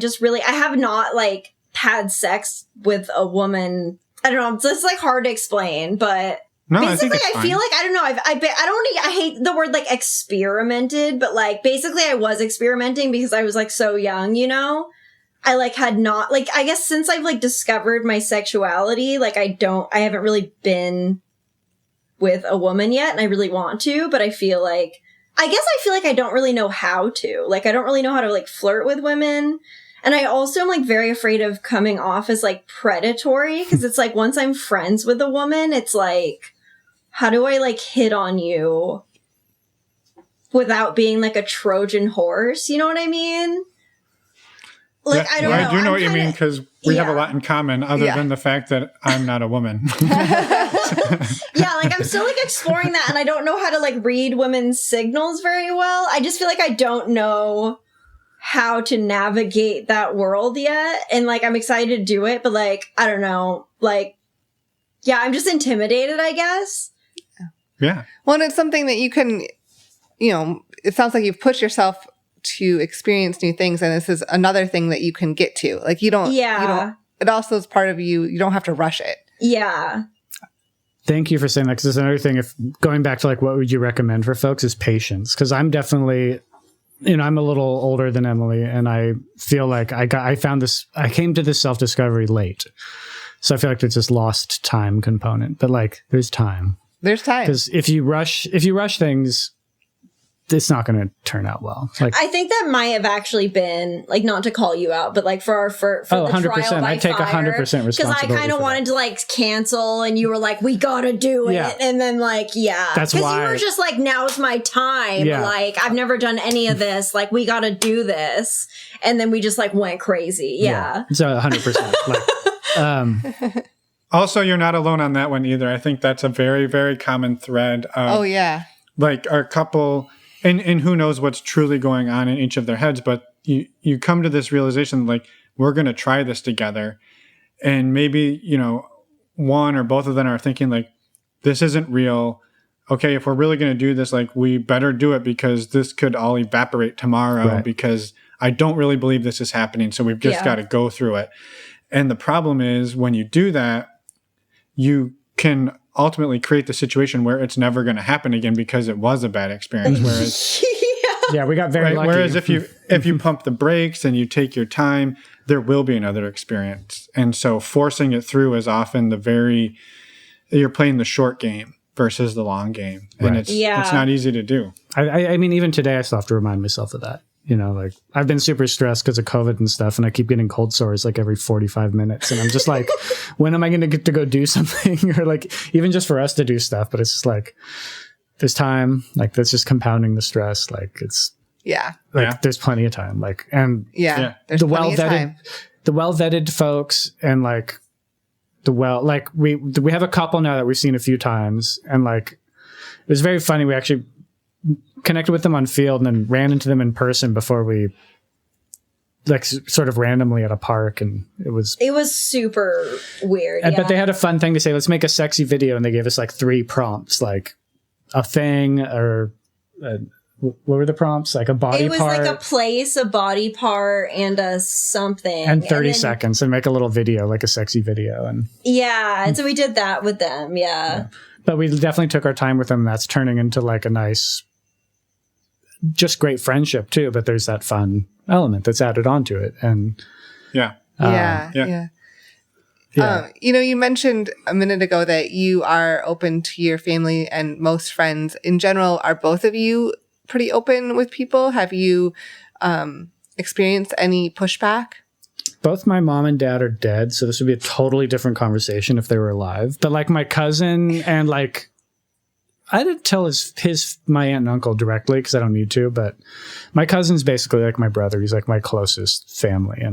have not, like, had sex with a woman. I don't know. It's just, like, hard to explain, but no, basically I feel like, I don't know. I hate the word, like, experimented, but, like, basically I was experimenting because I was, like, so young, you know? I, like, had not, like, I guess since I've, like, discovered my sexuality, like, I haven't really been with a woman yet, and I really want to, but I feel like I don't really know how to. Like, I don't really know how to, like, flirt with women. And I also am, like, very afraid of coming off as, like, predatory, because it's, like, once I'm friends with a woman, it's, like, how do I, like, hit on you without being, like, a Trojan horse? You know what I mean? Like, yeah, I don't know. I do know what you mean, because we have a lot in common other Yeah. than the fact that I'm not a woman. Yeah, like, I'm still, like, exploring that, and I don't know how to, like, read women's signals very well. I just feel like I don't know how to navigate that world yet, and, like, I'm excited to do it, but, like, I don't know. Like, yeah, I'm just intimidated, I guess. Yeah. Well, and it's something that you can, you know, it sounds like you've pushed yourself to experience new things, and this is another thing that you can get to. Like, you don't, it also is part of you. You don't have to rush it. Yeah. Thank you for saying that, because there's another thing. If going back to, like, what would you recommend for folks is patience, because I'm definitely, you know, I'm a little older than Emily, and I feel like I came to this self-discovery late. So I feel like there's this lost time component, but, like, there's time. There's time. Because if you rush things, it's not going to turn out well. Like, I think that might have actually been, like, not to call you out, but, like, for the 100%. trial by I take 100% fire, responsibility. because I kind of wanted to, like, cancel, and you were like, we gotta do it. Yeah. And then, like, yeah. That's because why you were just like, now's my time. Yeah. Like, I've never done any of this. Like, we gotta do this. And then we just, like, went crazy. Yeah. So 100%. Like, Also, you're not alone on that one either. I think that's a very, very common thread. Oh, yeah. Like, our couple, and who knows what's truly going on in each of their heads, but you come to this realization, like, we're going to try this together. And maybe, you know, one or both of them are thinking, like, this isn't real. Okay, if we're really going to do this, like, we better do it, because this could all evaporate tomorrow, right. Because I don't really believe this is happening. So we've just got to go through it. And the problem is, when you do that, you can ultimately create the situation where it's never going to happen again because it was a bad experience. Whereas, yeah, we got very lucky. Whereas if you pump the brakes and you take your time, there will be another experience. And so forcing it through is often you're playing the short game versus the long game. And Right. it's not easy to do. I mean, even today, I still have to remind myself of that. You know, like, I've been super stressed because of COVID and stuff, and I keep getting cold sores, like, every 45 minutes. And I'm just like, when am I going to get to go do something? Or, like, even just for us to do stuff. But it's just like, there's time. Like, that's just compounding the stress. Like, it's, there's plenty of time. Like, and there's the plenty of time. well-vetted folks, and, like, we have a couple now that we've seen a few times. And, like, it was very funny. We actually connected with them on field and then ran into them in person before we, like, sort of randomly at a park, and it was super weird. But they had a fun thing to say, let's make a sexy video, and they gave us, like, 3 prompts, like a thing, or what were the prompts? Like a body it was part. like a place, a body part, and a something. And 30 then, seconds and make a little video, like a sexy video. And yeah. And so we did that with them. Yeah. But we definitely took our time with them. That's turning into like a nice, just great friendship too. But there's that fun element that's added onto it. And Yeah. Yeah. You mentioned a minute ago that you are open to your family and most friends. In general, are both of you pretty open with people? Have you experienced any pushback? Both my mom and dad are dead, so this would be a totally different conversation if they were alive. But like my cousin and like, I didn't tell my aunt and uncle directly because I don't need to, but my cousin's basically like my brother. He's like my closest family.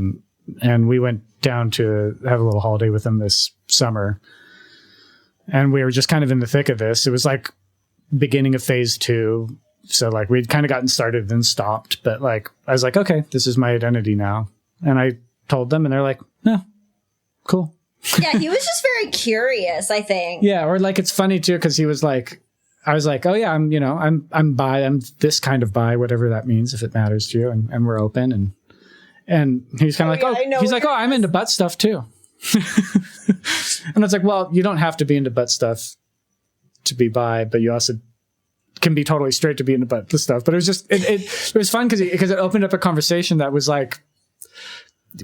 And we went down to have a little holiday with them this summer. And we were just kind of in the thick of this. It was like beginning of phase 2. So like we'd kind of gotten started then stopped. But like I was like, okay, this is my identity now. And I told them and they're like, no, cool. Yeah, he was just very curious, I think. Yeah, or like it's funny too because he was like, I was like, oh yeah, I'm bi, I'm this kind of bi, whatever that means if it matters to you, and we're open and he's kind of he's like, oh, I'm into butt stuff too. And I was like, well, you don't have to be into butt stuff to be bi, but you also can be totally straight to be into butt stuff. But it was just it was fun because it opened up a conversation that was like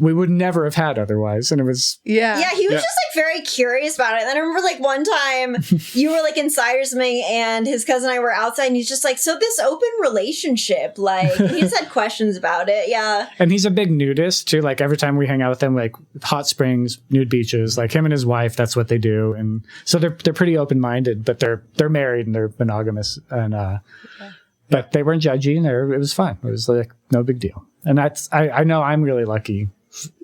we would never have had otherwise. And it was... Yeah, he was just like very curious about it. And I remember like one time you were like inside or something and his cousin and I were outside and he's just like, so this open relationship, like he just had questions about it. Yeah. And he's a big nudist too. Like every time we hang out with him, like hot springs, nude beaches, like him and his wife, that's what they do. And so they're pretty open-minded, but they're married and they're monogamous. And, but they weren't judgy and it was fine. It was like no big deal. And that's, I know I'm really lucky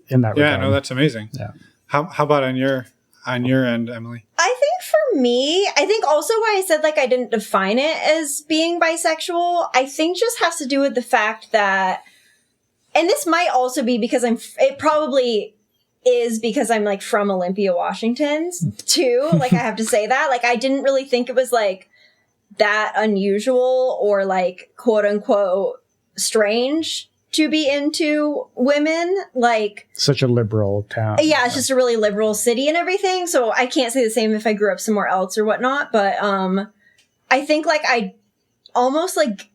in that regard. Yeah, no, that's amazing. Yeah. How about on your end, Emily? I think for me, I think also why I said like I didn't define it as being bisexual, I think just has to do with the fact that, and this might also be because it probably is because I'm like from Olympia, Washington too. Like I have to say that, like I didn't really think it was like that unusual or like quote unquote strange to be into women, like such a liberal town. Yeah, it's just a really liberal city and everything. So I can't say the same if I grew up somewhere else or whatnot. But I think like I almost like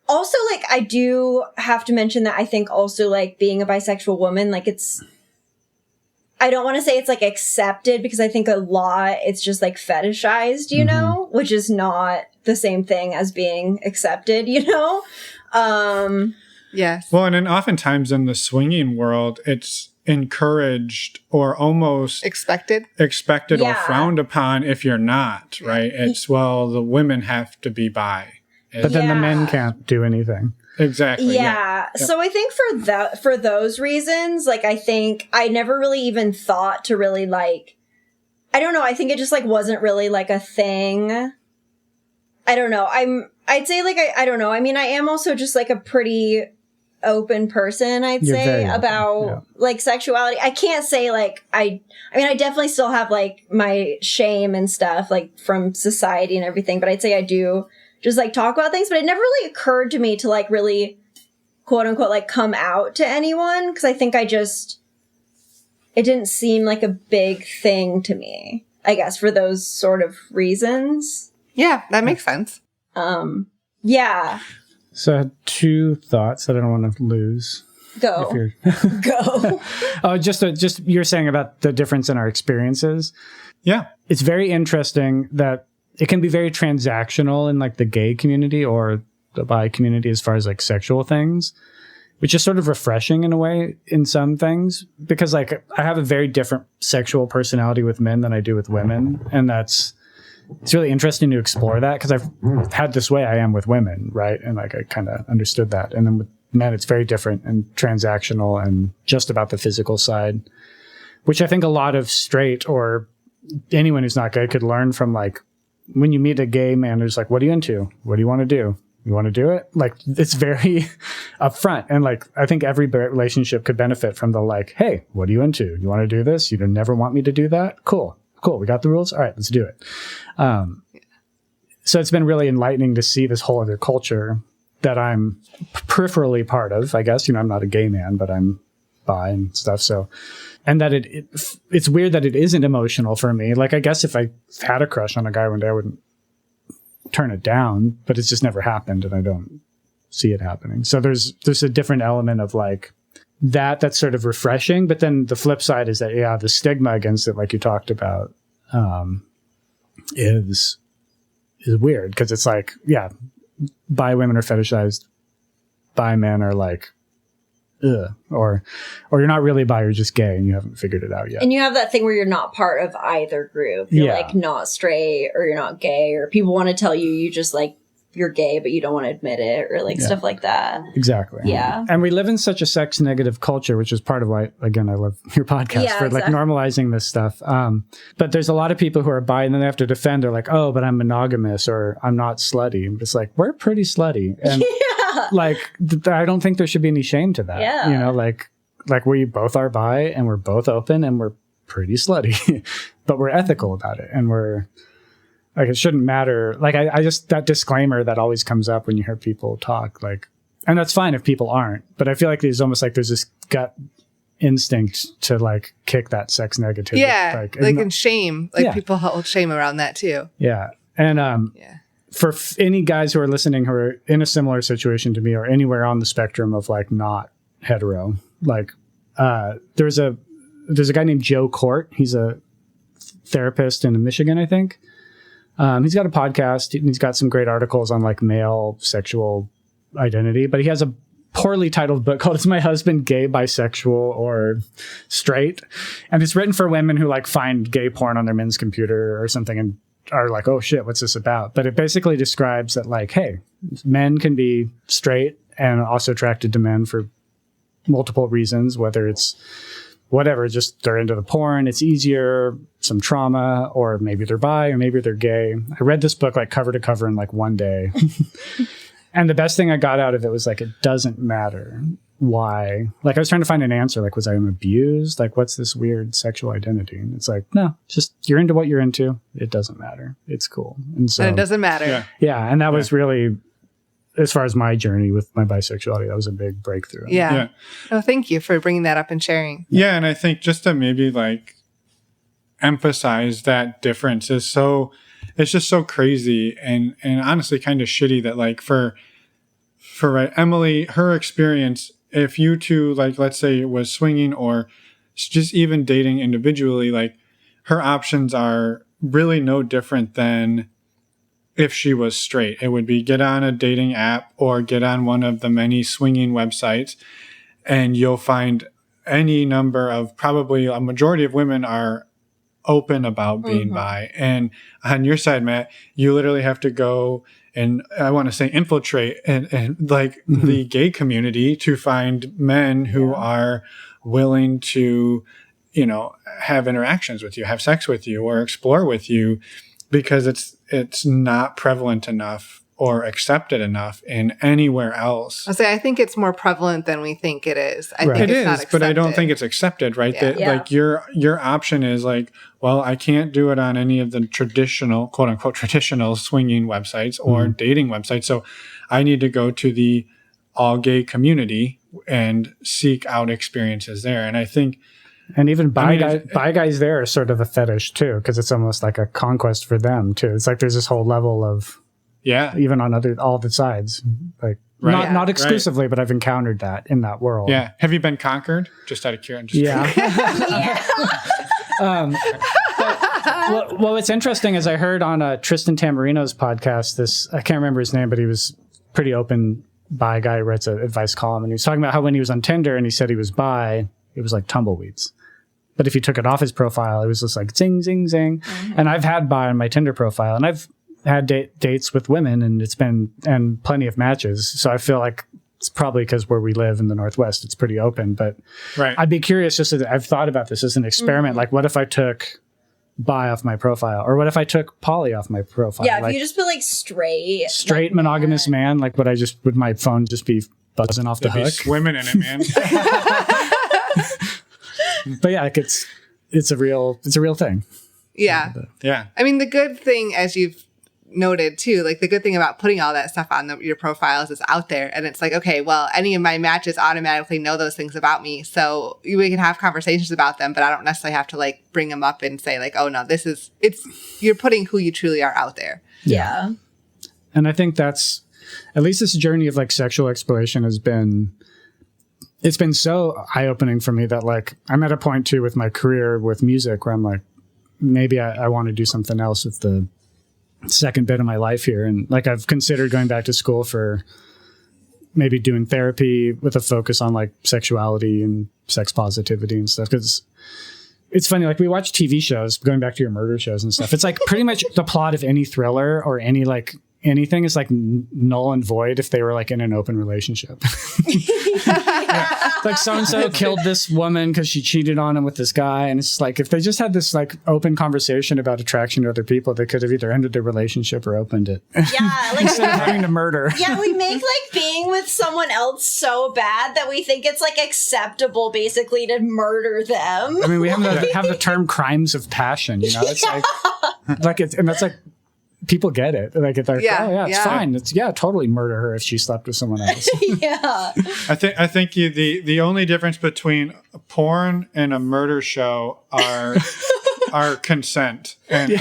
also like I do have to mention that I think also like being a bisexual woman, like it's, I don't want to say it's like accepted because I think a lot it's just like fetishized, you know, which is not the same thing as being accepted, you know. Yes. Well, and then oftentimes in the swinging world, it's encouraged or almost expected or frowned upon if you're not, right? It's, well, the women have to be bi. But then the men can't do anything. Exactly. Yeah. So I think for those reasons, like I think I never really even thought to really like, I don't know. I think it just like wasn't really like a thing. I don't know. I'd say like, I don't know. I mean, I am also just like a pretty open person, I'd say, about like sexuality. I can't say like, I mean, I definitely still have like my shame and stuff like from society and everything, but I'd say I do just like talk about things, but it never really occurred to me to like really quote unquote like come out to anyone. Cause I think it didn't seem like a big thing to me, I guess, for those sort of reasons. Yeah, that makes sense. Yeah. So I had two thoughts that I don't want to lose. Go. Go. Oh, just you're saying about the difference in our experiences. Yeah. It's very interesting that it can be very transactional in like the gay community or the bi community as far as like sexual things, which is sort of refreshing in a way in some things because like I have a very different sexual personality with men than I do with women. And it's really interesting to explore that because I've had this way I am with women, right? And like I kind of understood that. And then with men, it's very different and transactional and just about the physical side, which I think a lot of straight or anyone who's not gay could learn from. Like when you meet a gay man who's like, what are you into? What do you want to do? You want to do it? Like it's very upfront. And like I think every relationship could benefit from the like, hey, what are you into? You want to do this? You never want me to do that? Cool. We got the rules. All right, let's do it. so it's been really enlightening to see this whole other culture that I'm peripherally part of, I guess. I'm not a gay man, but I'm bi and stuff. So, and that it's weird that it isn't emotional for me. Like, I guess if I had a crush on a guy one day, I wouldn't turn it down, but it's just never happened, and I don't see it happening. So there's a different element of like that's sort of refreshing. But then the flip side is that, the stigma against it, like you talked about, is weird, because it's like, bi women are fetishized, bi men are like, ugh, or you're not really bi, you're just gay and you haven't figured it out yet. And you have that thing where you're not part of either group. You're like not straight, or you're not gay, or people want to tell you just like you're gay, but you don't want to admit it, or like stuff like that. Exactly. Yeah. And we live in such a sex negative culture, which is part of why, again, I love your podcast for like normalizing this stuff. But there's a lot of people who are bi and then they have to defend. They're like, oh, but I'm monogamous, or I'm not slutty. It's like, we're pretty slutty. And like, I don't think there should be any shame to that. Yeah. Like we both are bi and we're both open and we're pretty slutty, but we're ethical about it. And we're like, it shouldn't matter. Like, I just, that disclaimer that always comes up when you hear people talk, like, and that's fine if people aren't, but I feel like there's almost like there's this gut instinct to like kick that sex negativity. Yeah. And shame, like people hold shame around that too. Yeah. And, for any guys who are listening who are in a similar situation to me or anywhere on the spectrum of like not hetero, like, there's a guy named Joe Court. He's a therapist in Michigan, I think. He's got a podcast and he's got some great articles on like male sexual identity, but he has a poorly titled book called "Is My Husband Gay, Bisexual, or Straight?" And it's written for women who like find gay porn on their men's computer or something and are like, oh shit, what's this about? But it basically describes that like, hey, men can be straight and also attracted to men for multiple reasons, whether it's whatever, just they're into the porn, it's easier, some trauma, or maybe they're bi, or maybe they're gay. I read this book like cover to cover in like one day. And the best thing I got out of it was like, it doesn't matter why. Like, I was trying to find an answer. Like, was I abused? Like, what's this weird sexual identity? And it's like, no, just you're into what you're into. It doesn't matter. It's cool. And so it doesn't matter. Yeah. And that was really, as far as my journey with my bisexuality, that was a big breakthrough. Yeah. Oh, thank you for bringing that up and sharing. Yeah. And I think just to maybe like emphasize that difference is it's just so crazy and honestly kind of shitty that like for Emily, her experience, if you two, like, let's say it was swinging or just even dating individually, like her options are really no different than if she was straight. It would be get on a dating app or get on one of the many swinging websites, and you'll find any number of, probably a majority of women are open about being bi. And on your side, Matt, you literally have to go and I want to say infiltrate and like the gay community to find men who are willing to, have interactions with you, have sex with you, or explore with you, because it's not prevalent enough or accepted enough in anywhere else. I think it's more prevalent than we think it is. I think it it's is, not accepted. but I don't think it's accepted, right? Like your option is like, well, I can't do it on any of the traditional, quote unquote, traditional swinging websites or dating websites. So I need to go to the all gay community and seek out experiences there. And I think, and even bi guys there are sort of a fetish too, because it's almost like a conquest for them too. It's like there's this whole level of, even on all the sides, like not exclusively, but I've encountered that in that world. Yeah. Have you been conquered? Just out of curiosity. Well, what's interesting is I heard on Tristan Tamarino's podcast, I can't remember his name, but he was pretty open bi guy, writes an advice column, and he was talking about how when he was on Tinder and he said he was bi, it was like tumbleweeds. But if he took it off his profile, it was just like zing, zing, zing. And I've had bi on my Tinder profile, and I've had dates with women, and plenty of matches. So I feel like it's probably because where we live in the Northwest, it's pretty open. But I'd be curious, just that I've thought about this as an experiment. Like, what if I took bi off my profile, or what if I took poly off my profile? Yeah, if you just put like straight monogamous man, like would my phone just be buzzing off the hook? Be swimming in it, man. But yeah, like it's a real thing. Yeah. Yeah. I mean, the good thing, as you've noted too, like the good thing about putting all that stuff on your profiles is out there, and it's like, okay, well, any of my matches automatically know those things about me, so we can have conversations about them, but I don't necessarily have to like bring them up and say like, oh no, you're putting who you truly are out there. Yeah. And I think that's, at least this journey of like sexual exploration it's been so eye-opening for me that like I'm at a point too with my career with music where I'm like, maybe I want to do something else with the second bit of my life here. And like I've considered going back to school for maybe doing therapy with a focus on like sexuality and sex positivity and stuff. Because it's funny, like we watch TV shows, going back to your murder shows and stuff. It's like pretty much the plot of any thriller or any like anything is like null and void if they were like in an open relationship. Like so-and-so killed this woman because she cheated on him with this guy. And it's like, if they just had this like open conversation about attraction to other people, they could have either ended their relationship or opened it. Yeah. Like instead of having to murder. Yeah, we make like being with someone else so bad that we think it's like acceptable basically to murder them. I mean, we have the term crimes of passion, you know? It's like it's, and that's like, people get it. Like, it's like, it's fine. It's totally murder her if she slept with someone else. Yeah. I think the only difference between porn and a murder show are consent and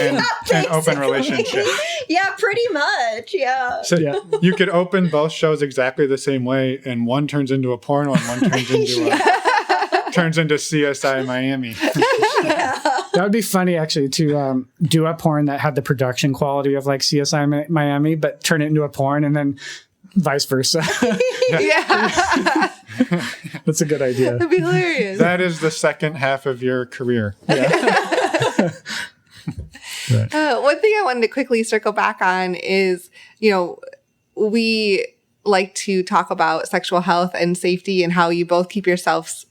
open relationship. Yeah, pretty much. Yeah. So you could open both shows exactly the same way, and one turns into a porno and one turns into turns into CSI Miami. That would be funny, actually, to do a porn that had the production quality of like CSI Miami, but turn it into a porn and then vice versa. Yeah. That's a good idea. That'd be hilarious. That is the second half of your career. Yeah. Right. One thing I wanted to quickly circle back on is, we like to talk about sexual health and safety and how you both keep yourselves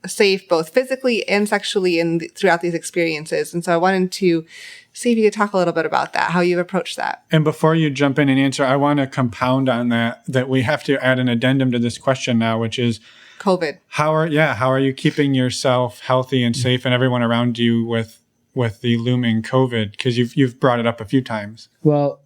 safe, both physically and sexually throughout these experiences. And so I wanted to see if you could talk a little bit about that, how you've approached that. And before you jump in and answer, I want to compound on that we have to add an addendum to this question now, which is COVID. How are you keeping yourself healthy and safe and everyone around you with the looming COVID? Because you've brought it up a few times. Well,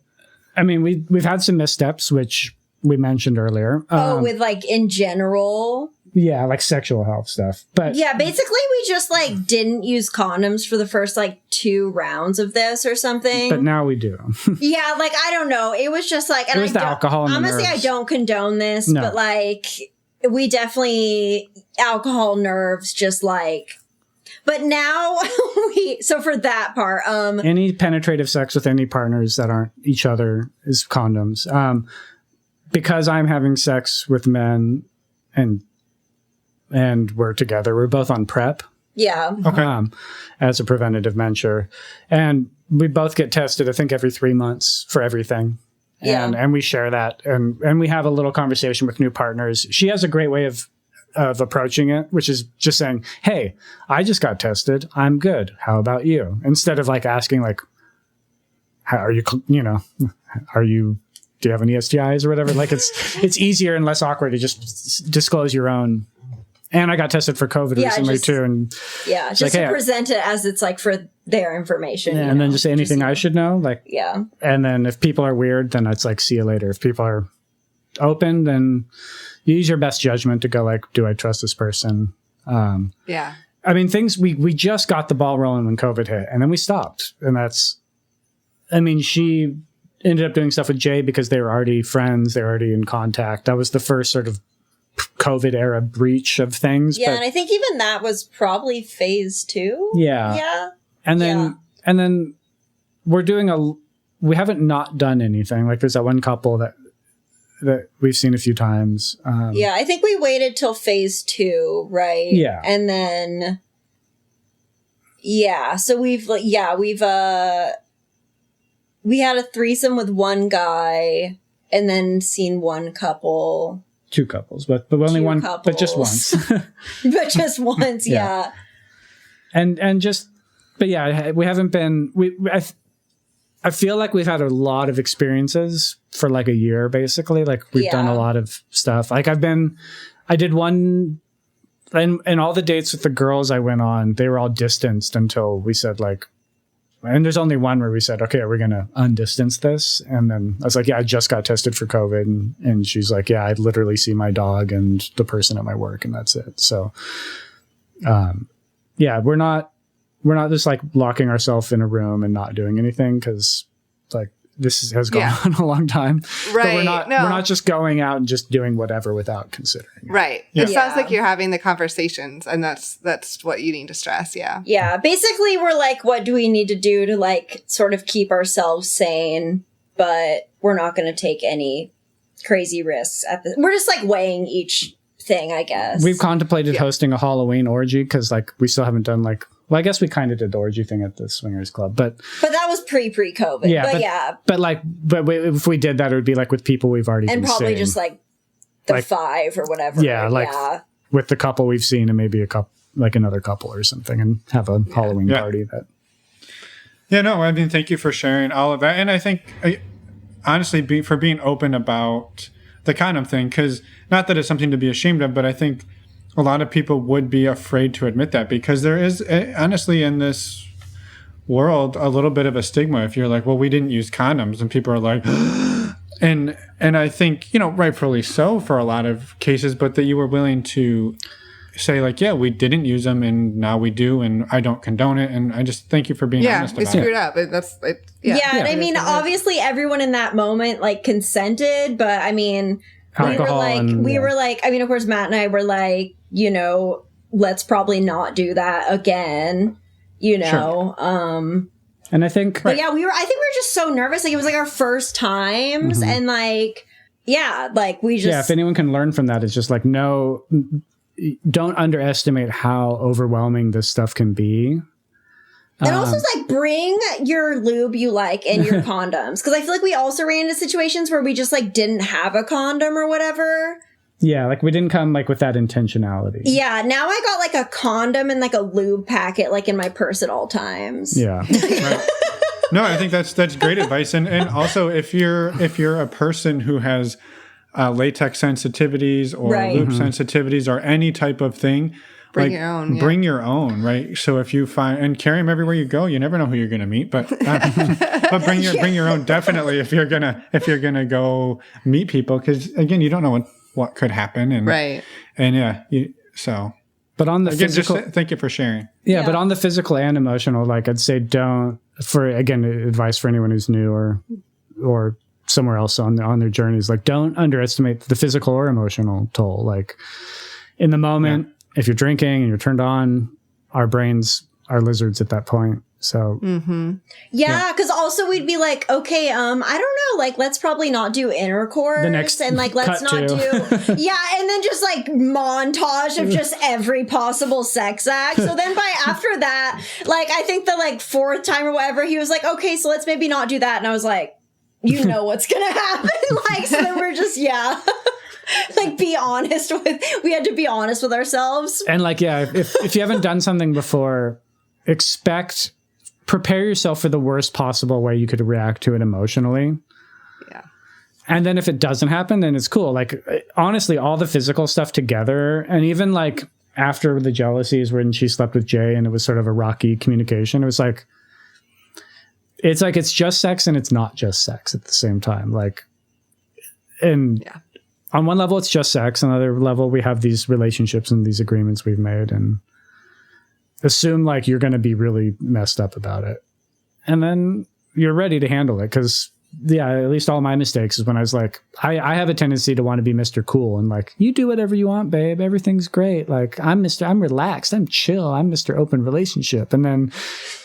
I mean, we've had some missteps, which we mentioned earlier. With like in general. Yeah, like sexual health stuff. But yeah, basically we just like didn't use condoms for the first like 2 rounds of this or something. But now we do. Yeah, like I don't know. It was just like, and it was the alcohol and honestly, the nerves. I don't condone this, but like we definitely alcohol nerves just like. But now so for that part, any penetrative sex with any partners that aren't each other is condoms. Because I'm having sex with men and we're together. We're both on PrEP. Yeah. Okay. As a preventative measure. And we both get tested, I think, every 3 months for everything. And we share that. And we have a little conversation with new partners. She has a great way of approaching it, which is just saying, hey, I just got tested. I'm good. How about you? Instead of like asking like, how are you, do you have any STIs or whatever? Like it's easier and less awkward to just disclose your own. And I got tested for COVID recently too. And just like, to present it as it's like for their information. Yeah, and then just say anything I should know. Like, yeah. And then if people are weird, then it's like, see you later. If people are open, then you use your best judgment to go like, do I trust this person? Yeah. I mean, we just got the ball rolling when COVID hit and then we stopped. And she ended up doing stuff with Jay because they were already friends. They were already in contact. That was the first sort of COVID era breach of things. Yeah. And I think even that was probably phase 2. Yeah. Yeah. And then we're doing we haven't not done anything. Like there's that one couple that we've seen a few times. I think we waited till phase 2, right? Yeah. And then, so we had a threesome with one guy and then seen one couple. 2 couples, but only one, but just once. But just once, yeah. We haven't been, I feel like we've had a lot of experiences for like a year, basically. Like we've done a lot of stuff. Like I did one, and all the dates with the girls I went on, they were all distanced until we said like, and there's only one where we said, okay, we're going to undistance this. And then I was like, yeah, I just got tested for COVID. And she's like, yeah, I literally see my dog and the person at my work, and that's it. So, yeah, we're not just like locking ourselves in a room and not doing anything, because like this has gone on a long time. Right. But we're not just going out and just doing whatever without considering it. Right. It sounds like you're having the conversations, and that's what you need to stress. Yeah. Yeah. Basically, we're like, what do we need to do to like sort of keep ourselves sane, but we're not going to take any crazy risks we're just like weighing each thing, I guess. We've contemplated hosting a Halloween orgy, because like we still haven't done like, well, I guess we kind of did the orgy thing at the Swingers Club, but that was pre-COVID. Yeah, but if we did that, it would be like with people we've already and been probably seeing. just like the like, 5 or whatever. Yeah, with the couple we've seen, and maybe a couple, like another couple or something, and have a Halloween party. That. Yeah, no, I mean, thank you for sharing all of that, and I think honestly, for being open about the condom thing, because not that it's something to be ashamed of, but I think a lot of people would be afraid to admit that, because there is honestly in this world a little bit of a stigma if you're like, well, we didn't use condoms, and people are like and I think, you know, rightfully so for a lot of cases, but that you were willing to say like, yeah, we didn't use them and now we do, and I don't condone it, and I just thank you for being honest about it. Yeah, we screwed up. That's it. And I mean, obviously everyone in that moment like consented, but I mean, we were like, I mean, of course, Matt and I were like, you know, let's probably not do that again, you know. Sure. And I think, but yeah, I think we were just so nervous. Like it was like our first times, and like, like we just, if anyone can learn from that, it's just like, no, don't underestimate how overwhelming this stuff can be. And also, it's like, bring your lube you like and your condoms. Because I feel like we also ran into situations where we just, like, didn't have a condom or whatever. Yeah, like, we didn't come, like, with that intentionality. Yeah, now I got, like, a condom and, like, a lube packet, like, in my purse at all times. Yeah. Right. No, I think that's great advice. And also, if you're a person who has latex sensitivities or lube sensitivities or any type of thing, Bring your own, right? So if you find, and carry them everywhere you go, you never know who you're going to meet, but bring your own definitely if you're gonna go meet people, because again, you don't know what could happen, and But on the physical, thank you for sharing. Yeah, but on the physical and emotional, like I'd say, advice for anyone who's new or somewhere else on their journeys, like don't underestimate the physical or emotional toll. Like in the moment. Yeah. If you're drinking and you're turned on, our brains are lizards at that point. So, because also we'd be like, okay, I don't know, like, let's probably not do intercourse and like, let's not do, and then just like montage of just every possible sex act. So then after that, like, I think the like 4th time or whatever, he was like, okay, so let's maybe not do that. And I was like, you know what's going to happen. Like, so then we're just, like we had to be honest with ourselves. And like, if you haven't done something before, prepare yourself for the worst possible way you could react to it emotionally. Yeah. And then if it doesn't happen, then it's cool. Like honestly, all the physical stuff together, and even like after the jealousies when she slept with Jay and it was sort of a rocky communication, it was like, it's just sex and it's not just sex at the same time. Like, and on one level, it's just sex. On another level, we have these relationships and these agreements we've made, and assume like you're going to be really messed up about it. And then you're ready to handle it. Cause at least all my mistakes is when I was like, I have a tendency to want to be Mr. Cool and like, you do whatever you want, babe. Everything's great. Like I'm relaxed. I'm chill. I'm Mr. Open Relationship. And then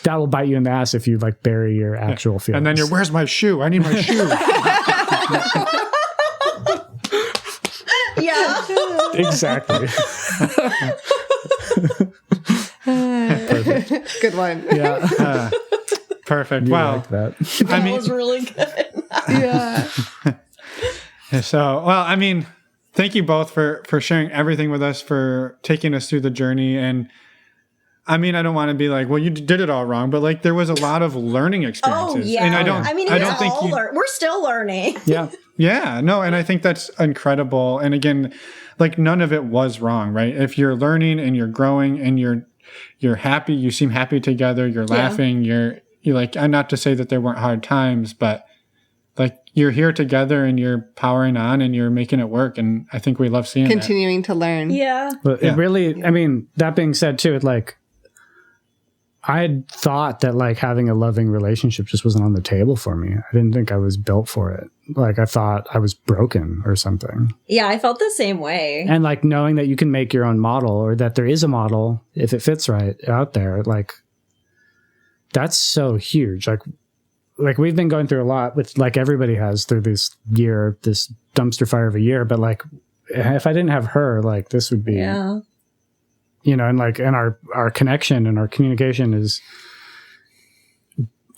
that will bite you in the ass if you like bury your actual feelings. And then where's my shoe? I need my shoe. Exactly. Perfect. Good one. Yeah. Perfect. Wow. Like that. That was really good. Yeah. So, I mean, thank you both for sharing everything with us, for taking us through the journey. And I mean, I don't want to be like, well, you did it all wrong, but like there was a lot of learning experiences. Oh, yeah. And I don't think we're still learning. Yeah. Yeah. No, and I think that's incredible. And again, like none of it was wrong, right? If you're learning and you're growing and you're happy, you seem happy together, you're laughing, you like, and not to say that there weren't hard times, but like you're here together and you're powering on and you're making it work. And I think we love seeing continuing to learn. Yeah. But it really, I mean, that being said too, it like, I had thought that like having a loving relationship just wasn't on the table for me. I didn't think I was built for it. Like I thought I was broken or something. Yeah, I felt the same way. And like knowing that you can make your own model or that there is a model, if it fits right out there, like that's so huge. Like we've been going through a lot with like everybody has through this year, this dumpster fire of a year. But like if I didn't have her, like this would be, you know, and like, and our connection and our communication is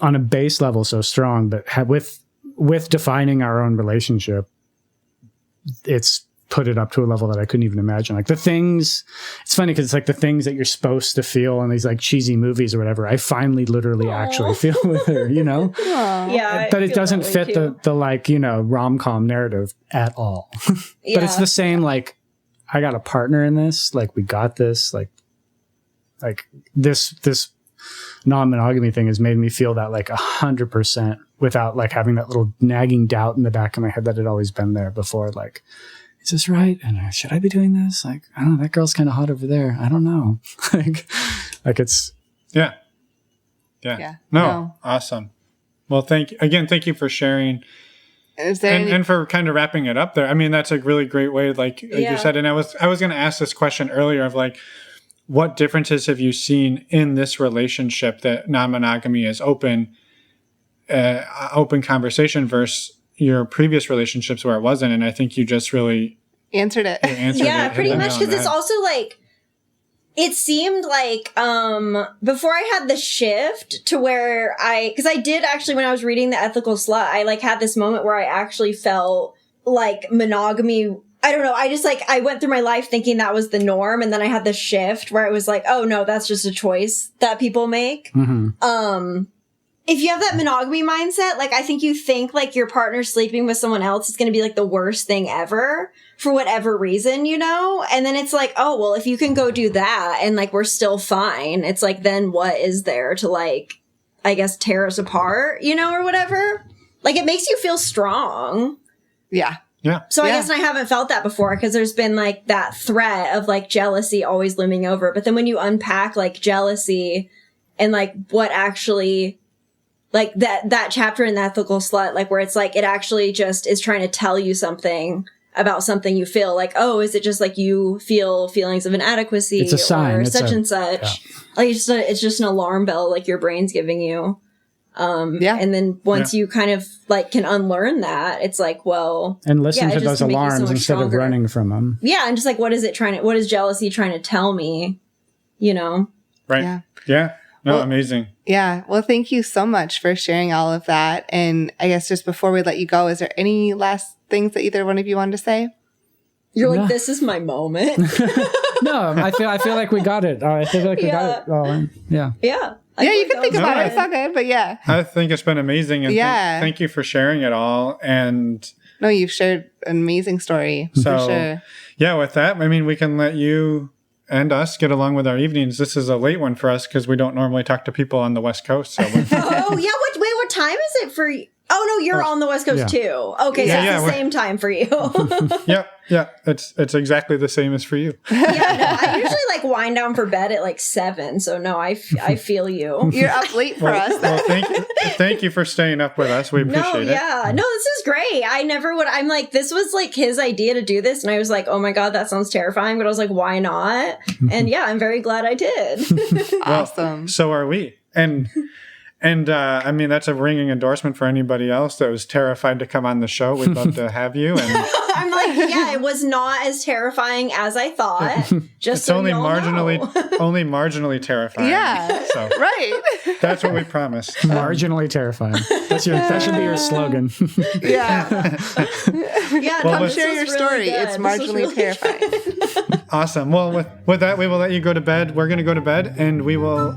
on a base level so strong, but with defining our own relationship, it's put it up to a level that I couldn't even imagine. Like the things, it's funny because it's like the things that you're supposed to feel in these like cheesy movies or whatever, I finally literally actually feel with her, you know? Yeah. But it doesn't fit the like, you know, rom-com narrative at all. But it's the same, like, I got a partner in this, like we got this, like this non-monogamy thing has made me feel that like 100% without like having that little nagging doubt in the back of my head that had always been there before. Like, is this right? And should I be doing this? Like, I don't know. That girl's kind of hot over there. I don't know. like it's. Yeah. No. Awesome. Well, thank you for sharing. Is there and for kind of wrapping it up there. I mean, that's a really great way, like you said. And I was going to ask this question earlier of like, what differences have you seen in this relationship that non-monogamy is open conversation versus your previous relationships where it wasn't? And I think you just really answered it. Yeah, pretty much. Because it's also like, it seemed like before I had the shift to where because I did actually, when I was reading The Ethical Slut, I like had this moment where I actually felt like monogamy, I don't know, I just like, I went through my life thinking that was the norm, and then I had the shift where it was like, oh no, that's just a choice that people make. Mm-hmm. If you have that monogamy mindset, like I think you think like your partner sleeping with someone else is going to be like the worst thing ever for whatever reason, you know? And then it's like, oh, well, if you can go do that and like we're still fine, it's like, then what is there to like, I guess, tear us apart, you know, or whatever? Like it makes you feel strong. Yeah. Yeah. So I guess I haven't felt that before because there's been like that threat of like jealousy always looming over. But then when you unpack like jealousy and like what actually, like that chapter in The Ethical Slut, like where it's like it actually just is trying to tell you something about something you feel, like, oh, is it just like you feel feelings of inadequacy it's a sign. or it's such and such? Yeah. Like it's just an alarm bell like your brain's giving you. And then once you kind of like can unlearn that, it's like, well, and listen to those alarms instead of running from them. Yeah. And just like, what is jealousy trying to tell me? You know? Right. Yeah. No, well, amazing. Yeah. Well, thank you so much for sharing all of that. And I guess just before we let you go, is there any last things that either one of you want to say? You're like, this is my moment. No, I feel like we got it. I feel like we got it all in. Yeah. Yeah. Yeah, you can think about it. It's all good, but yeah. I think it's been amazing. And thank you for sharing it all. And no, you've shared an amazing story. So, for sure. Yeah, with that, I mean, we can let you and us get along with our evenings. This is a late one for us because we don't normally talk to people on the West Coast. So oh, yeah. What time is it for you? Oh, no, you're on the West Coast too. Okay, so it's the same time for you. Yeah. It's exactly the same as for you. Yeah, no, I usually like wind down for bed at like 7. So no, I feel you. You're up late for us. Well, thank you for staying up with us. We appreciate it. Yeah. No, this is great. I never would. I'm like, this was like his idea to do this. And I was like, oh my God, that sounds terrifying. But I was like, why not? And yeah, I'm very glad I did. Awesome. Well, so are we. And I mean, that's a ringing endorsement for anybody else that was terrified to come on the show. We'd love to have you. And I'm like, yeah, it was not as terrifying as I thought. Just it's so only only marginally terrifying. Yeah, so right. That's what we promised. Marginally terrifying. That should be your slogan. Yeah. Yeah. Well, come share your story. It's marginally terrifying. Awesome. Well, with that, we will let you go to bed. We're going to go to bed, and we will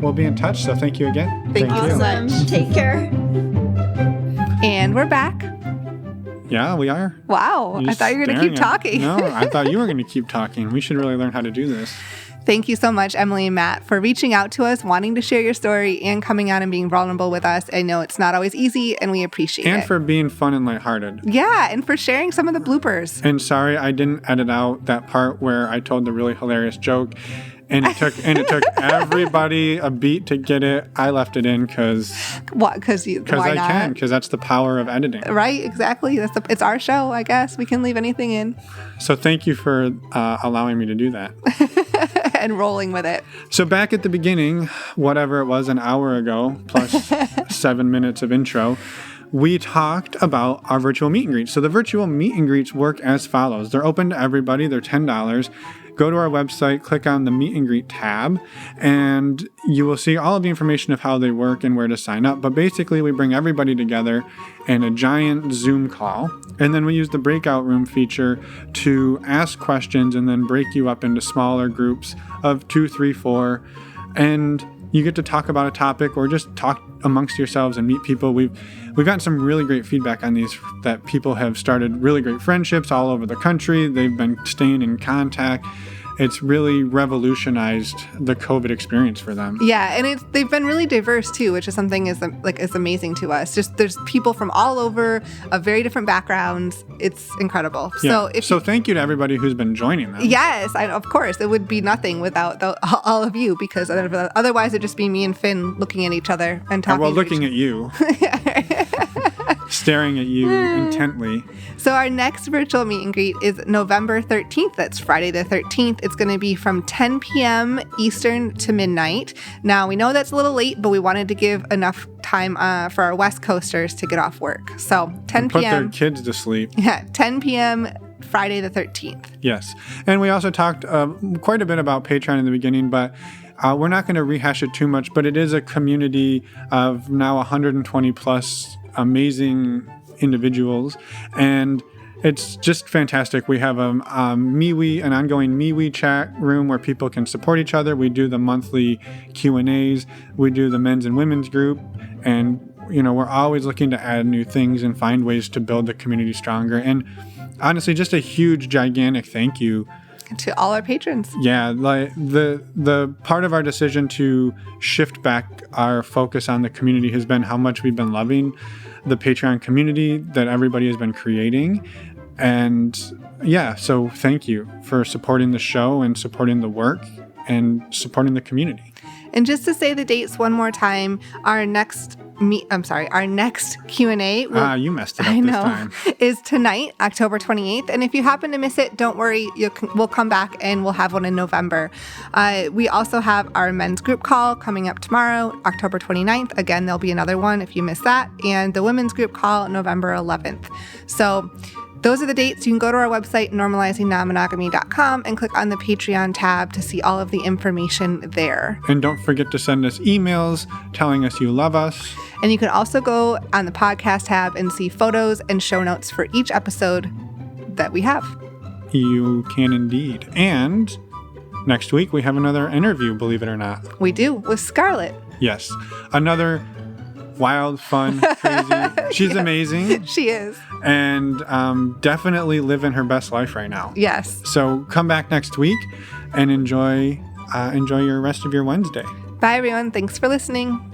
we'll be in touch. So thank you again. Thank you so much. Take care. And we're back. Yeah, we are. Wow. I thought you were going to keep talking. No, I thought you were going to keep talking. We should really learn how to do this. Thank you so much, Emily and Matt, for reaching out to us, wanting to share your story, and coming on and being vulnerable with us. I know it's not always easy, and we appreciate it. And for being fun and lighthearted. Yeah, and for sharing some of the bloopers. And sorry, I didn't edit out that part where I told the really hilarious joke. And it took everybody a beat to get it. I left it in because I can, because that's the power of editing. Right, exactly. It's our show, I guess. We can leave anything in. So thank you for allowing me to do that. And rolling with it. So back at the beginning, whatever it was, an hour ago, plus 7 minutes of intro, we talked about our virtual meet and greets. So the virtual meet and greets work as follows. They're open to everybody. They're $10. Go to our website, click on the Meet and Greet tab, and you will see all of the information of how they work and where to sign up. But basically, we bring everybody together in a giant Zoom call, and then we use the breakout room feature to ask questions and then break you up into smaller groups of 2, 3, 4, and you get to talk about a topic or just talk amongst yourselves and meet people. We've gotten some really great feedback on these, that people have started really great friendships all over the country. They've been staying in contact. It's really revolutionized the COVID experience for them. Yeah, and they've been really diverse too, which is something is amazing to us. Just there's people from all over, of very different backgrounds. It's incredible. Yeah. So thank you to everybody who's been joining them. Yes, of course. It would be nothing without all of you, because otherwise it'd just be me and Finn looking at each other and talking. Well, looking at you. Staring at you intently. So our next virtual meet and greet is November 13th. That's Friday the 13th. It's going to be from 10 p.m. Eastern to midnight. Now, we know that's a little late, but we wanted to give enough time for our West Coasters to get off work. So 10 p.m. Put their kids to sleep. Yeah, 10 p.m. Friday the 13th. Yes. And we also talked quite a bit about Patreon in the beginning, but we're not going to rehash it too much, but it is a community of now 120 plus amazing individuals, and it's just fantastic. We have an ongoing MeWe chat room where people can support each other. We do the monthly Q&As. We do the men's and women's group, and we're always looking to add new things and find ways to build the community stronger. And honestly, just a huge, gigantic thank you to all our patrons. Yeah, like the part of our decision to shift back our focus on the community has been how much we've been loving the Patreon community that everybody has been creating. And yeah, so thank you for supporting the show and supporting the work and supporting the community. And just to say the dates one more time, our next Q&A. You messed it up this time. Is tonight, October 28th. And if you happen to miss it, don't worry. We'll come back and we'll have one in November. We also have our men's group call coming up tomorrow, October 29th. Again, there'll be another one if you miss that. And the women's group call, November 11th. So those are the dates. You can go to our website, normalizingnonmonogamy.com, and click on the Patreon tab to see all of the information there. And don't forget to send us emails telling us you love us. And you can also go on the podcast tab and see photos and show notes for each episode that we have. You can indeed. And next week we have another interview, believe it or not. We do, with Scarlett. Yes. Another wild, fun, crazy. She's amazing. She is. And definitely living her best life right now. Yes. So come back next week and enjoy your rest of your Wednesday. Bye, everyone. Thanks for listening.